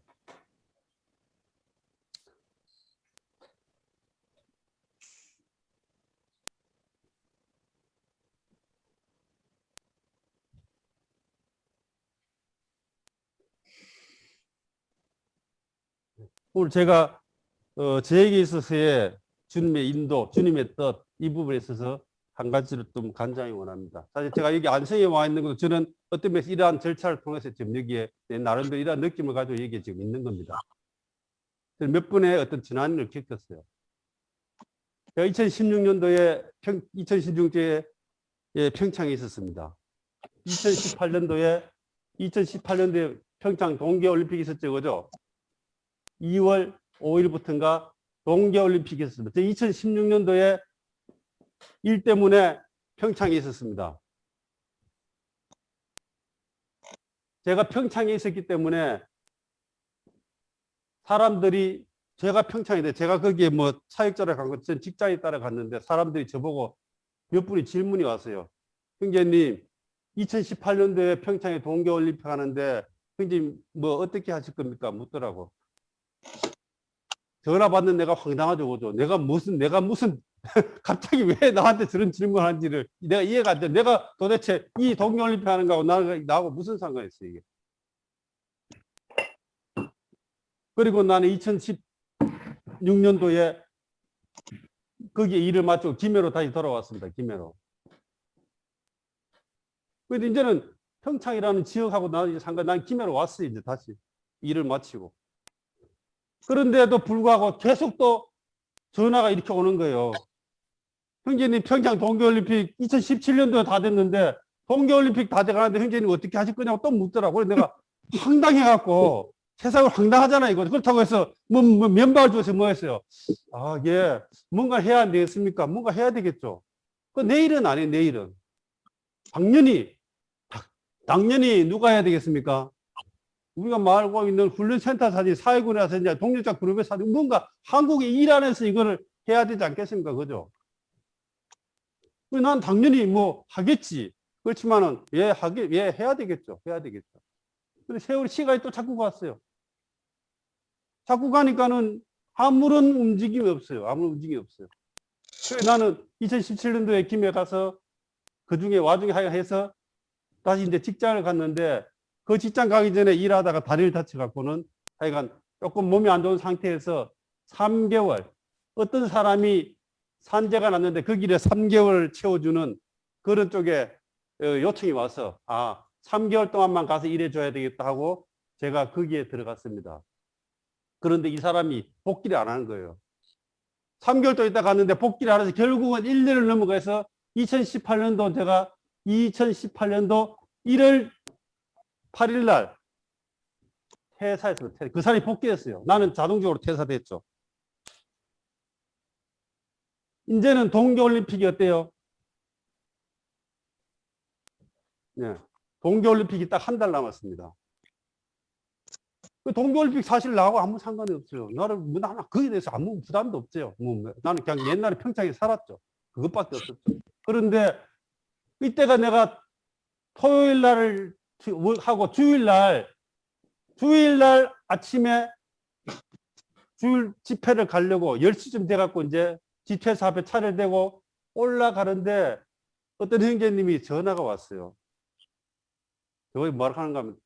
오늘 제가 저에게 있어서의 주님의 인도, 주님의 뜻, 이 부분에 있어서 한 가지를 좀 간장히 원합니다. 사실 제가 여기 안성에 와 있는 것도 저는 어떤 면에서 이러한 절차를 통해서 지금 여기에 내 나름대로 이러한 느낌을 가지고 여기에 지금 있는 겁니다. 몇 분의 어떤 지난일을 겪었어요. 제가 2016년도에 2016년도에 평창에 있었습니다. 2018년도에 평창 동계올림픽이 있었죠, 그죠? 2월 5일부터인가 동계올림픽이 있었습니다. 2016년도에 일 때문에 평창에 있었습니다. 제가 평창에 있었기 때문에 사람들이, 제가 평창인데 제가 거기에 뭐 사역자를 간 것, 전 직장에 따라 갔는데 사람들이 저보고 몇 분이 질문이 왔어요. 형제님, 2018년도에 평창에 동계올림픽 하는데 형제님 뭐 어떻게 하실 겁니까? 묻더라고. 전화 받는 내가 황당하죠, 그죠? 내가 무슨 갑자기 왜 나한테 저런 질문을 하는지를 내가 이해가 안 돼. 내가 도대체 이 동계올림픽 하는 거하고 나하고 무슨 상관이 있어, 이게. 그리고 나는 2016년도에 거기에 일을 마치고 김해로 다시 돌아왔습니다, 김해로. 근데 이제는 평창이라는 지역하고 나는 난 김해로 왔어요, 이제 다시. 일을 마치고. 그런데도 불구하고 계속 또 전화가 이렇게 오는 거예요. 형제님, 평창 동계올림픽 2017년도에 다 됐는데 동계올림픽 다 돼가는데 형제님 어떻게 하실 거냐고 또 묻더라고요. 내가 황당해갖고, 세상을 황당하잖아, 이거. 그렇다고 해서 뭐 면박을 줘서 뭐 했어요. 아, 예, 뭔가 해야 안 되겠습니까? 뭔가 해야 되겠죠. 그 내일은 아니에요, 내일은. 당연히 누가 해야 되겠습니까? 우리가 말하고 있는 훈련센터 사진, 사회군에 와서 이제 동력자 그룹에 사진, 뭔가 한국의 일 안에서 이거를 해야 되지 않겠습니까? 그죠? 난 당연히 뭐 하겠지. 그렇지만은, 해야 되겠죠. 해야 되겠죠. 근데 세월이 시간이 또 자꾸 갔어요. 자꾸 가니까는 아무런 움직임이 없어요. 아무런 움직임이 없어요. 그래서 나는 2017년도에 김해 가서 그 중에 와중에 해서 다시 이제 직장을 갔는데 그 직장 가기 전에 일하다가 다리를 다쳐갖고는 하여간 조금 몸이 안 좋은 상태에서 3개월, 어떤 사람이 산재가 났는데 그 길에 3개월 채워주는 그런 쪽에 요청이 와서 3개월 동안만 가서 일해줘야 되겠다 하고 제가 거기에 들어갔습니다. 그런데 이 사람이 복귀를 안 하는 거예요. 3개월 동안 있다 갔는데 복귀를 안 해서 결국은 1년을 넘어가서 2018년도 제가 2018년도 1월 8일 날 퇴사했습니다. 그 사람이 복귀했어요. 나는 자동적으로 퇴사됐죠. 이제는 동계올림픽이 어때요? 네. 동계올림픽이 딱 한 달 남았습니다. 그 동계올림픽 사실 나하고 아무 상관이 없어요. 나는 거기에 대해서 아무 부담도 없어요. 나는 그냥 옛날에 평창에 살았죠. 그것밖에 없었죠. 그런데 이때가 내가 토요일 날을 하고 주일 날 아침에 주일 집회를 가려고 10시쯤 돼갖고 이제 집회사 앞에 차를 대고 올라가는데 어떤 형제님이 전화가 왔어요. 저기 뭐라고 하는가 하면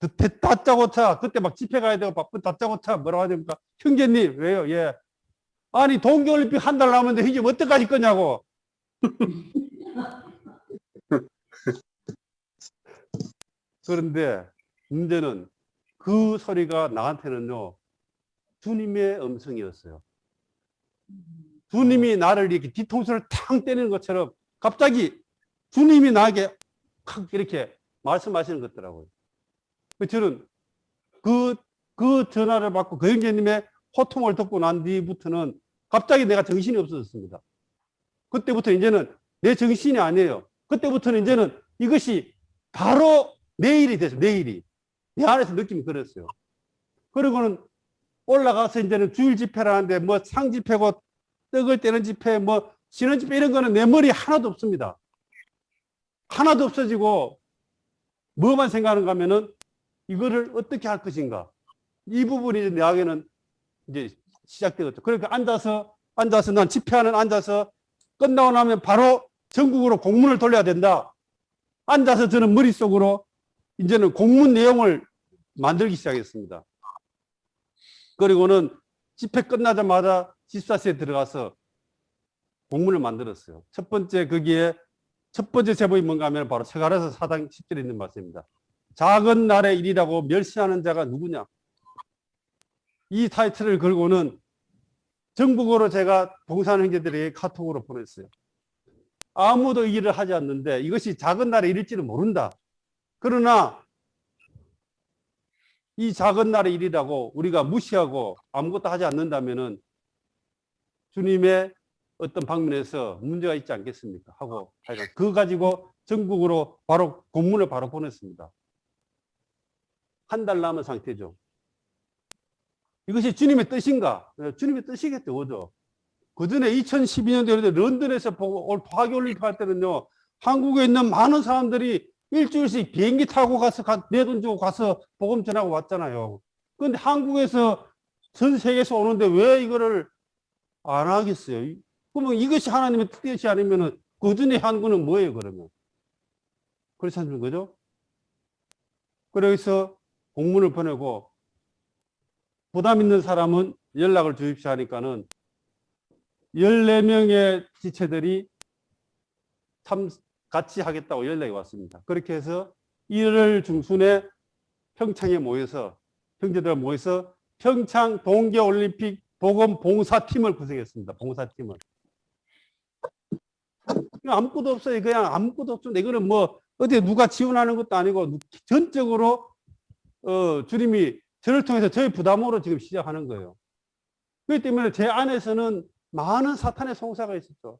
다짜고짜 그때 막 집회 가야 되고 바쁜 다짜고짜 뭐라고 해야 됩니까? 형제님 왜요? 예. 아니 동계올림픽 한 달 남았는데 이제 어떡하실 거냐고. 그런데 문제는 그 소리가 나한테는요 주님의 음성이었어요. 주님이 나를 이렇게 뒤통수를 탕 때리는 것처럼 갑자기 주님이 나에게 칵 이렇게 말씀하시는 것더라고요. 저는 그 전화를 받고 그 형제님의 호통을 듣고 난 뒤부터는 갑자기 내가 정신이 없어졌습니다. 그때부터 이제는 내 정신이 아니에요. 그때부터는 이제는 이것이 바로 내일이 됐어요. 내일이. 내 안에서 느낌이 그랬어요. 그리고는 올라가서 이제는 주일 집회를 하는데 뭐 상 집회고 떡을 떼는 집회 뭐 신원 집회 이런 거는 내 머리에 하나도 없습니다. 하나도 없어지고 뭐만 생각하는가 하면은 이거를 어떻게 할 것인가. 이 부분이 내에게는 이제 시작되었죠. 그러니까 앉아서 난 집회하는 앉아서 끝나고 나면 바로 전국으로 공문을 돌려야 된다. 앉아서 저는 머릿속으로 이제는 공문 내용을 만들기 시작했습니다. 그리고는 집회 끝나자마자 집사스에 들어가서 공문을 만들었어요. 첫 번째 제목이 뭔가 하면 바로 서가라서 4장 10절에 있는 말씀입니다. 작은 날의 일이라고 멸시하는 자가 누구냐. 이 타이틀을 걸고는 전국으로 제가 봉사하는 형제들에게 카톡으로 보냈어요. 아무도 이 일을 하지 않는데 이것이 작은 날의 일일지는 모른다. 그러나 이 작은 날의 일이라고 우리가 무시하고 아무것도 하지 않는다면은 주님의 어떤 방면에서 문제가 있지 않겠습니까? 하고 그거 가지고 전국으로 바로 공문을 바로 보냈습니다. 한 달 남은 상태죠. 이것이 주님의 뜻인가? 주님의 뜻이겠죠. 그죠? 그 전에 2012년도에 런던에서 보고 올 파기올림픽 할 때는요, 한국에 있는 많은 사람들이 일주일씩 비행기 타고 가서 내 돈 주고 가서 복음 전하고 왔잖아요. 그런데 한국에서 전 세계에서 오는데 왜 이거를 안 하겠어요? 그러면 이것이 하나님의 뜻이 아니면은 그 전에 한 거는 뭐예요, 그러면? 그렇지 않습니까? 그죠? 그래서 공문을 보내고 부담 있는 사람은 연락을 주십시오 하니까는 14명의 지체들이 같이 하겠다고 연락이 왔습니다. 그렇게 해서 1월 중순에 평창에 모여서 형제들 모여서 평창 동계올림픽 복음 봉사팀을 구성했습니다. 봉사팀을. 아무것도 없어요. 그냥 아무것도 없습니다. 이거는 뭐 어디 누가 지원하는 것도 아니고 전적으로 주님이 저를 통해서 저희 부담으로 지금 시작하는 거예요. 그렇기 때문에 제 안에서는 많은 사탄의 송사가 있었죠.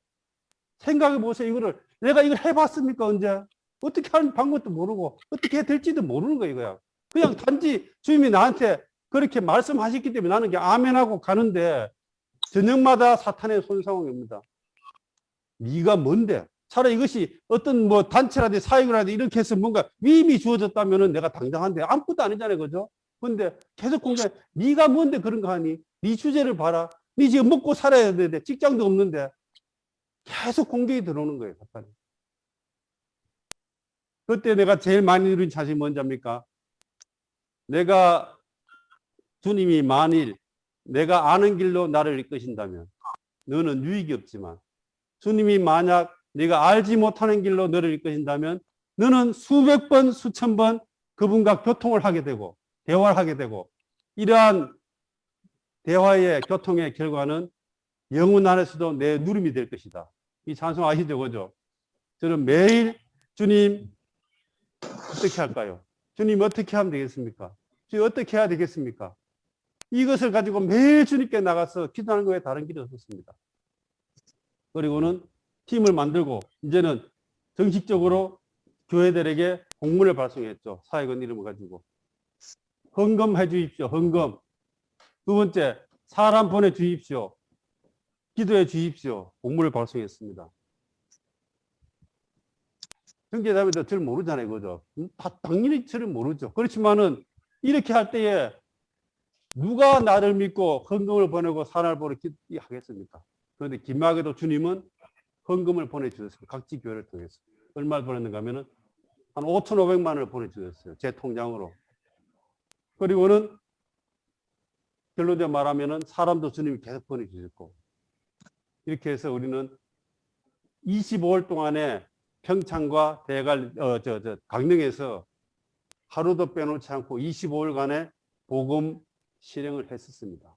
생각해 보세요. 내가 이걸 해봤습니까? 언제? 어떻게 하는 방법도 모르고 어떻게 될지도 모르는 거예요. 이거야. 그냥 단지 주님이 나한테 그렇게 말씀하셨기 때문에 나는 그냥 아멘하고 가는데 저녁마다 사탄의 손상입니다. 네가 뭔데? 차라리 이것이 어떤 뭐 단체라든지 사역이라든지 이렇게 해서 뭔가 위임이 주어졌다면 내가 당당한데 아무것도 아니잖아요. 그죠? 근데 계속 공격해. 네가 뭔데 그런 거 하니? 네 주제를 봐라. 네 지금 먹고 살아야 되는데 직장도 없는데 계속 공격이 들어오는 거예요. 사탄이. 그때 내가 제일 많이 누린 자신이 뭔지입니까? 내가 주님이 만일 내가 아는 길로 나를 이끄신다면 너는 유익이 없지만 주님이 만약 네가 알지 못하는 길로 너를 이끄신다면 너는 수백 번, 수천 번 그분과 교통을 하게 되고 대화를 하게 되고 이러한 대화의 교통의 결과는 영혼 안에서도 내 누림이 될 것이다. 이 찬송 아시죠? 그죠? 저는 매일 주님 어떻게 할까요? 주님 어떻게 하면 되겠습니까? 주님 어떻게 해야 되겠습니까? 이것을 가지고 매일 주님께 나가서 기도하는 거에 다른 길이 없었습니다. 그리고는 팀을 만들고 이제는 정식적으로 교회들에게 공문을 발송했죠. 사역원 이름을 가지고. 헌금해 주십시오. 헌금. 두 번째, 사람 보내 주십시오. 기도해 주십시오. 공문을 발송했습니다. 형제자매들 절 모르잖아요. 그죠? 당연히 저를 모르죠. 그렇지만은 이렇게 할 때에 누가 나를 믿고 헌금을 보내고 사람을 보내 하겠습니까? 그런데 기막에도 주님은 헌금을 보내주셨어요. 각지 교회를 통해서. 얼마를 보냈는가 하면은 한 5,500만 원을 보내주셨어요. 제 통장으로. 그리고는 결론적으로 말하면은 사람도 주님이 계속 보내주셨고, 이렇게 해서 우리는 25월 동안에 평창과 강릉에서 하루도 빼놓지 않고 25일간의 복음 실행을 했었습니다.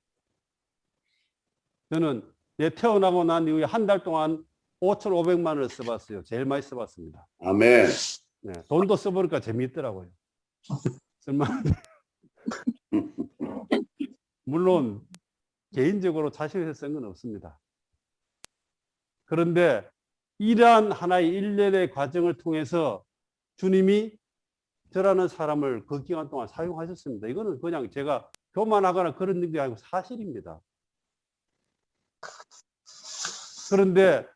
저는 태어나고 난 이후에 한 달 동안 5,500만 원을 써봤어요. 제일 많이 써봤습니다. 아멘. 네, 돈도 써보니까 재미있더라고요. 쓸만한데. 물론 개인적으로 자신에서 쓴 건 없습니다. 그런데 이러한 하나의 일련의 과정을 통해서 주님이 저라는 사람을 그 기간 동안 사용하셨습니다. 이거는 그냥 제가 교만하거나 그런 게 아니고 사실입니다. 그런데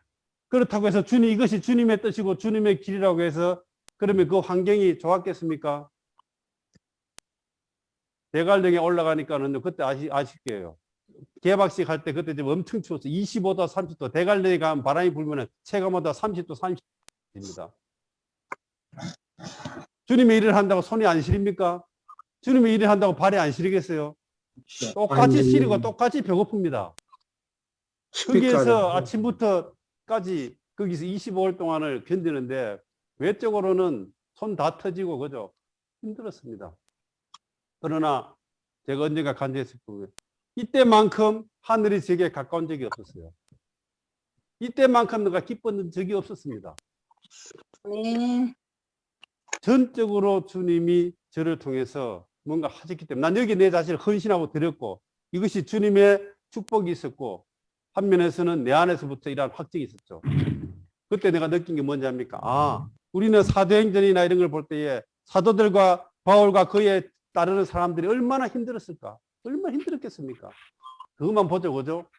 그렇다고 해서 이것이 주님의 뜻이고 주님의 길이라고 해서 그러면 그 환경이 좋았겠습니까? 대관령에 올라가니까는 그때 아실 거예요. 개막식 할 때 그때 좀 엄청 추웠어요. 25도, 30도. 대관령에 가면 바람이 불면 체감온도가 30도, 30도입니다. 주님의 일을 한다고 손이 안 시립니까? 주님의 일을 한다고 발이 안 시리겠어요? 똑같이 시리고 똑같이 배고픕니다. 거기에서 아침부터까지 거기서 25일 동안을 견디는데 외적으로는 손 다 터지고 그죠? 힘들었습니다. 그러나 제가 언젠가 간증했을 거예요. 이때만큼 하늘이 제게 가까운 적이 없었어요. 이때만큼 내가 기뻤던 적이 없었습니다. 네. 전적으로 주님이 저를 통해서 뭔가 하셨기 때문에 난 여기 내 자신을 헌신하고 드렸고 이것이 주님의 축복이 있었고 한면에서는 내 안에서부터 이러한 확증이 있었죠. 그때 내가 느낀 게 뭔지 압니까? 우리는 사도행전이나 이런 걸 볼 때에 사도들과 바울과 그에 따르는 사람들이 얼마나 힘들었을까? 얼마나 힘들었겠습니까? 그것만 보죠, 그죠?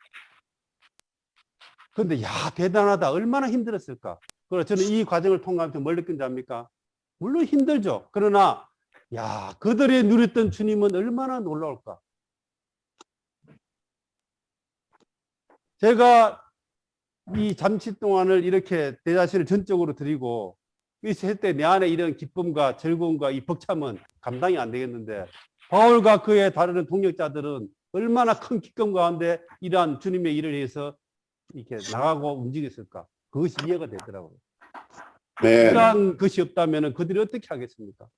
그런데 대단하다. 얼마나 힘들었을까? 그래서 저는 이 과정을 통과하면서 뭘 느낀지 압니까? 물론 힘들죠. 그러나 그들이 누렸던 주님은 얼마나 놀라울까? 제가 이 잠시 동안을 이렇게 내 자신을 전적으로 드리고 있을 때 내 안에 이런 기쁨과 즐거움과 이 벅참은 감당이 안 되겠는데 바울과 그의 다른 동역자들은 얼마나 큰 기쁨 가운데 이러한 주님의 일을 위해서 이렇게 나가고 움직였을까? 그것이 이해가 되더라고요. 네. 이러한 것이 없다면 그들이 어떻게 하겠습니까?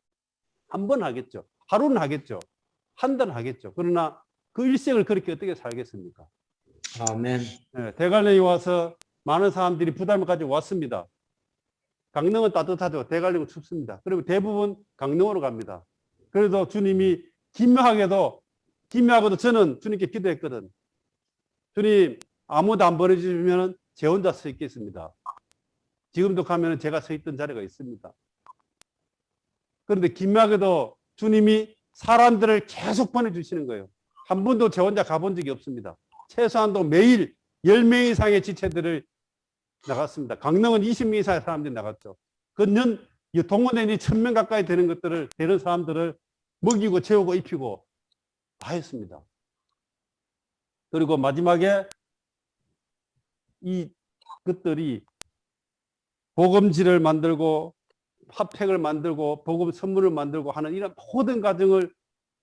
한 번 하겠죠. 하루는 하겠죠. 한 달은 하겠죠. 그러나 그 일생을 그렇게 어떻게 살겠습니까? 아멘. 네, 대관령에 와서 많은 사람들이 부담을 가지고 왔습니다. 강릉은 따뜻하죠. 대관령은 춥습니다. 그리고 대부분 강릉으로 갑니다. 그래도 주님이 기묘하게도 저는 주님께 기도했거든. 주님 아무도 안 보내주시면 제 혼자 서 있겠습니다. 지금도 가면 제가 서 있던 자리가 있습니다. 그런데 기묘하게도 주님이 사람들을 계속 보내주시는 거예요. 한 번도 제 혼자 가본 적이 없습니다. 최소한도 매일 10명 이상의 지체들을 나갔습니다. 강릉은 20명 이상의 사람들이 나갔죠. 그년 동원에 1,000명 가까이 되는 사람들을 먹이고 재우고 입히고 다 했습니다. 그리고 마지막에 그것들이 복음지를 만들고 핫팩을 만들고 복음 선물을 만들고 하는 이런 모든 과정을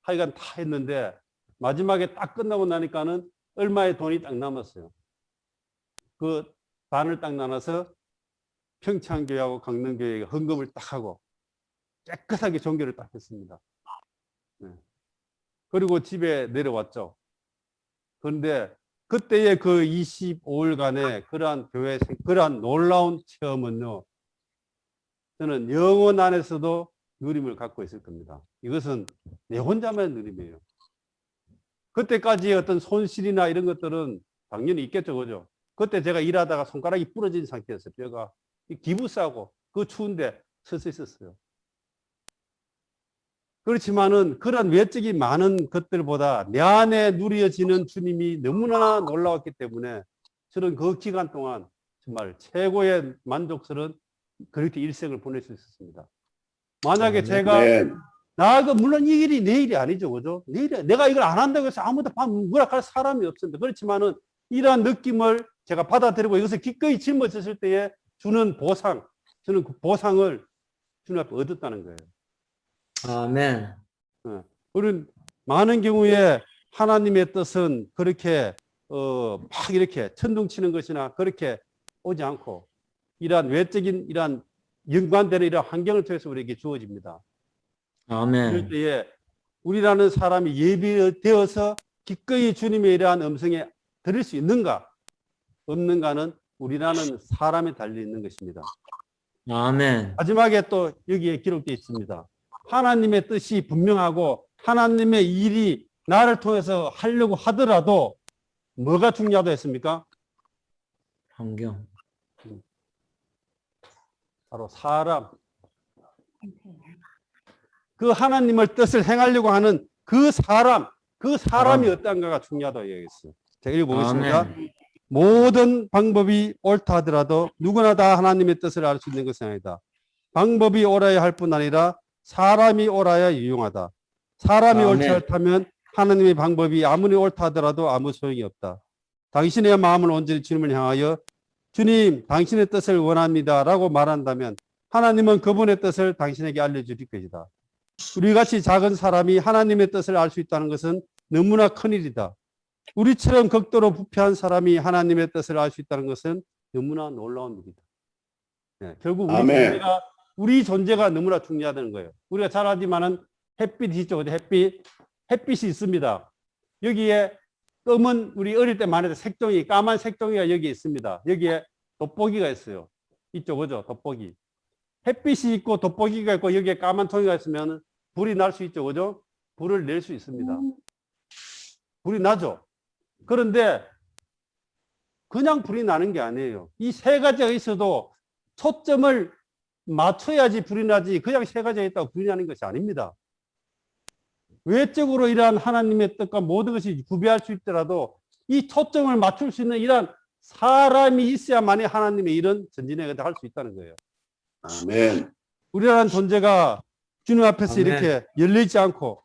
하여간 다 했는데 마지막에 딱 끝나고 나니까는 얼마의 돈이 딱 남았어요. 그 반을 딱 나눠서 평창교회하고 강릉교회에 헌금을 딱 하고 깨끗하게 종교를 딱 했습니다. 네. 그리고 집에 내려왔죠. 그런데 그때의 그 25일간의 그러한 놀라운 체험은요, 저는 영혼 안에서도 누림을 갖고 있을 겁니다. 이것은 내 혼자만의 누림이에요. 그때까지의 어떤 손실이나 이런 것들은 당연히 있겠죠, 그죠? 그때 제가 일하다가 손가락이 부러진 상태였어요. 뼈가 기부 싸고 그 추운데 서 있었어요. 그렇지만은 그런 외적인 많은 것들보다 내 안에 누려지는 주님이 너무나 놀라웠기 때문에 저는 그 기간 동안 정말 최고의 만족스러운 그렇게 일생을 보낼 수 있었습니다. 만약에 제가 아멘. 물론 이 일이 내 일이 아니죠, 그죠? 내가 이걸 안 한다고 해서 아무도 뭐라 할 사람이 없습니다. 그렇지만은 이러한 느낌을 제가 받아들이고 이것을 기꺼이 짊어졌을 때에 주는 보상, 저는 그 보상을 주님 앞에 얻었다는 거예요. 아멘. 우리는 많은 경우에 하나님의 뜻은 그렇게 막 이렇게 천둥치는 것이나 그렇게 오지 않고 이러한 외적인 이러한 연관되는 이러한 환경을 통해서 우리에게 주어집니다. 그럴 아멘. 때에 우리라는 사람이 예비되어서 기꺼이 주님의 이러한 음성에 들을 수 있는가 없는가는 우리라는 사람에 달려 있는 것입니다. 아멘. 마지막에 또 여기에 기록되어 있습니다. 하나님의 뜻이 분명하고 하나님의 일이 나를 통해서 하려고 하더라도 뭐가 중요하다 했습니까? 환경. 바로 사람. 그 하나님의 뜻을 행하려고 하는 그 사람이 어떤가가 중요하다고 얘기했어요. 제가 읽어보겠습니다. 아멘. 모든 방법이 옳다 하더라도 누구나 다 하나님의 뜻을 알 수 있는 것은 아니다. 방법이 옳아야 할 뿐 아니라 사람이 옳아야 유용하다. 사람이 아멘. 옳지 않다면 하나님의 방법이 아무리 옳다 하더라도 아무 소용이 없다. 당신의 마음을 온전히 주님을 향하여 주님, 당신의 뜻을 원합니다 라고 말한다면 하나님은 그분의 뜻을 당신에게 알려주실 것이다. 우리같이 작은 사람이 하나님의 뜻을 알 수 있다는 것은 너무나 큰일이다. 우리처럼 극도로 부패한 사람이 하나님의 뜻을 알 수 있다는 것은 너무나 놀라운 일이다. 네, 결국 우리 존재가 너무나 중요하다는 거예요. 우리가 잘 알지만은 햇빛이 있죠. 햇빛이 있습니다. 여기에 검은 우리 어릴 때 많이 색종이, 까만 색종이가 여기 있습니다. 여기에 돋보기가 있어요. 있죠, 그죠? 돋보기. 햇빛이 있고 돋보기가 있고 여기에 까만 통이가 있으면 불이 날 수 있죠, 그죠? 불을 낼 수 있습니다. 불이 나죠. 그런데 그냥 불이 나는 게 아니에요. 이 세 가지가 있어도 초점을 맞춰야지 불이 나지 그냥 세 가지가 있다고 불이 나는 것이 아닙니다. 외적으로 이러한 하나님의 뜻과 모든 것이 구비할 수 있더라도 이 초점을 맞출 수 있는 이러한 사람이 있어야만이 하나님의 일은 전진해 할 수 있다는 거예요. 아멘. 우리라는 존재가 주님 앞에서 아멘. 이렇게 열리지 않고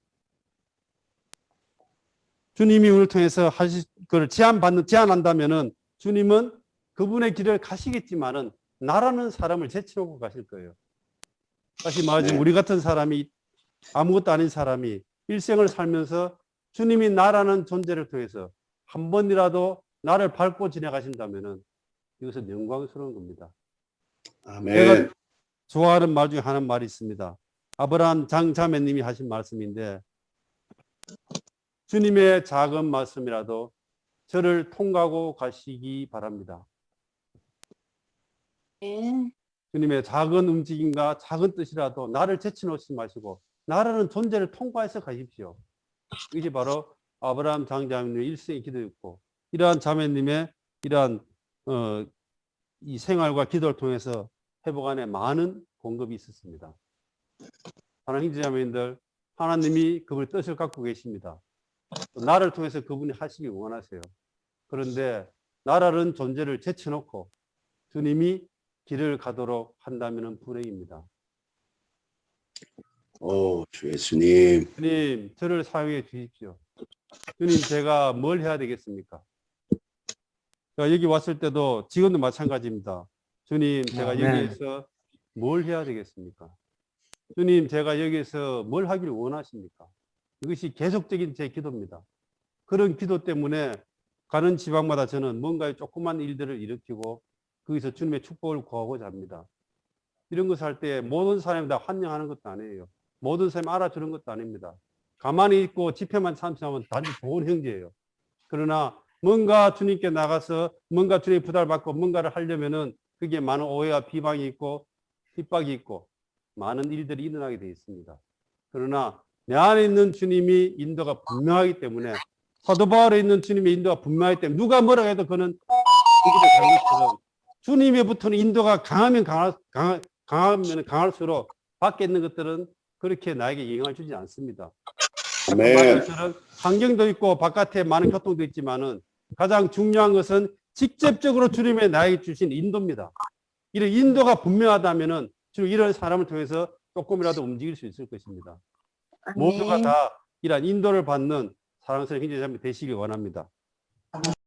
주님이 우리를 통해서 하실 걸 제안한다면은 주님은 그분의 길을 가시겠지만은 나라는 사람을 제쳐놓고 가실 거예요. 다시 말하자면 네. 우리 같은 사람이 아무것도 아닌 사람이 일생을 살면서 주님이 나라는 존재를 통해서 한 번이라도 나를 밟고 지나가신다면은 이것은 영광스러운 겁니다. 아멘. 내가 좋아하는 말 중에 하나 말이 있습니다. 아브라함 장자매님이 하신 말씀인데 주님의 작은 말씀이라도 저를 통과하고 가시기 바랍니다. 네. 주님의 작은 움직임과 작은 뜻이라도 나를 제쳐놓지 마시고 나라는 존재를 통과해서 가십시오. 이게 바로 아브라함 장자매님의 일생의 기도였고 이러한 자매님의 이러한 이 생활과 기도를 통해서 회복 안에 많은 공급이 있었습니다. 사랑하는 형제자매님들, 하나님이 그분의 뜻을 갖고 계십니다. 나를 통해서 그분이 하시기 원하세요. 그런데 나라는 존재를 제쳐놓고 주님이 길을 가도록 한다면 불행입니다. 오, 주 예수님. 주님, 저를 사용해 주십시오. 주님, 제가 뭘 해야 되겠습니까? 제가 여기 왔을 때도 지금도 마찬가지입니다. 주님, 제가 아멘. 여기에서 뭘 해야 되겠습니까? 주님, 제가 여기에서 뭘 하기를 원하십니까? 이것이 계속적인 제 기도입니다. 그런 기도 때문에 가는 지방마다 저는 뭔가 조그만 일들을 일으키고 거기서 주님의 축복을 구하고자 합니다. 이런 것을 할 때 모든 사람이 다 환영하는 것도 아니에요. 모든 사람이 알아주는 것도 아닙니다. 가만히 있고 집회만 참석하면 단지 좋은 형제예요. 그러나 뭔가 주님께 나가서 뭔가 주님의 부담을 받고 뭔가를 하려면은 그게 많은 오해와 비방이 있고 핍박이 있고 많은 일들이 일어나게 되어 있습니다. 그러나 내 안에 있는 주님이 인도가 분명하기 때문에 사도 바울에 있는 주님의 인도가 분명하기 때문에 누가 뭐라고 해도 그는 이기를 가는 것처럼 주님에부터는 인도가 강하면 강할수록 밖에 있는 것들은 그렇게 나에게 영향을 주지 않습니다. 아까 아멘. 말한 것처럼 환경도 있고 바깥에 많은 교통도 있지만은 가장 중요한 것은 직접적으로 주님의 나에게 주신 인도입니다. 이런 인도가 분명하다면은 주님 이런 사람을 통해서 조금이라도 움직일 수 있을 것입니다. 모두가 다 이러한 인도를 받는 사랑스러운 형제자매 되시길 원합니다.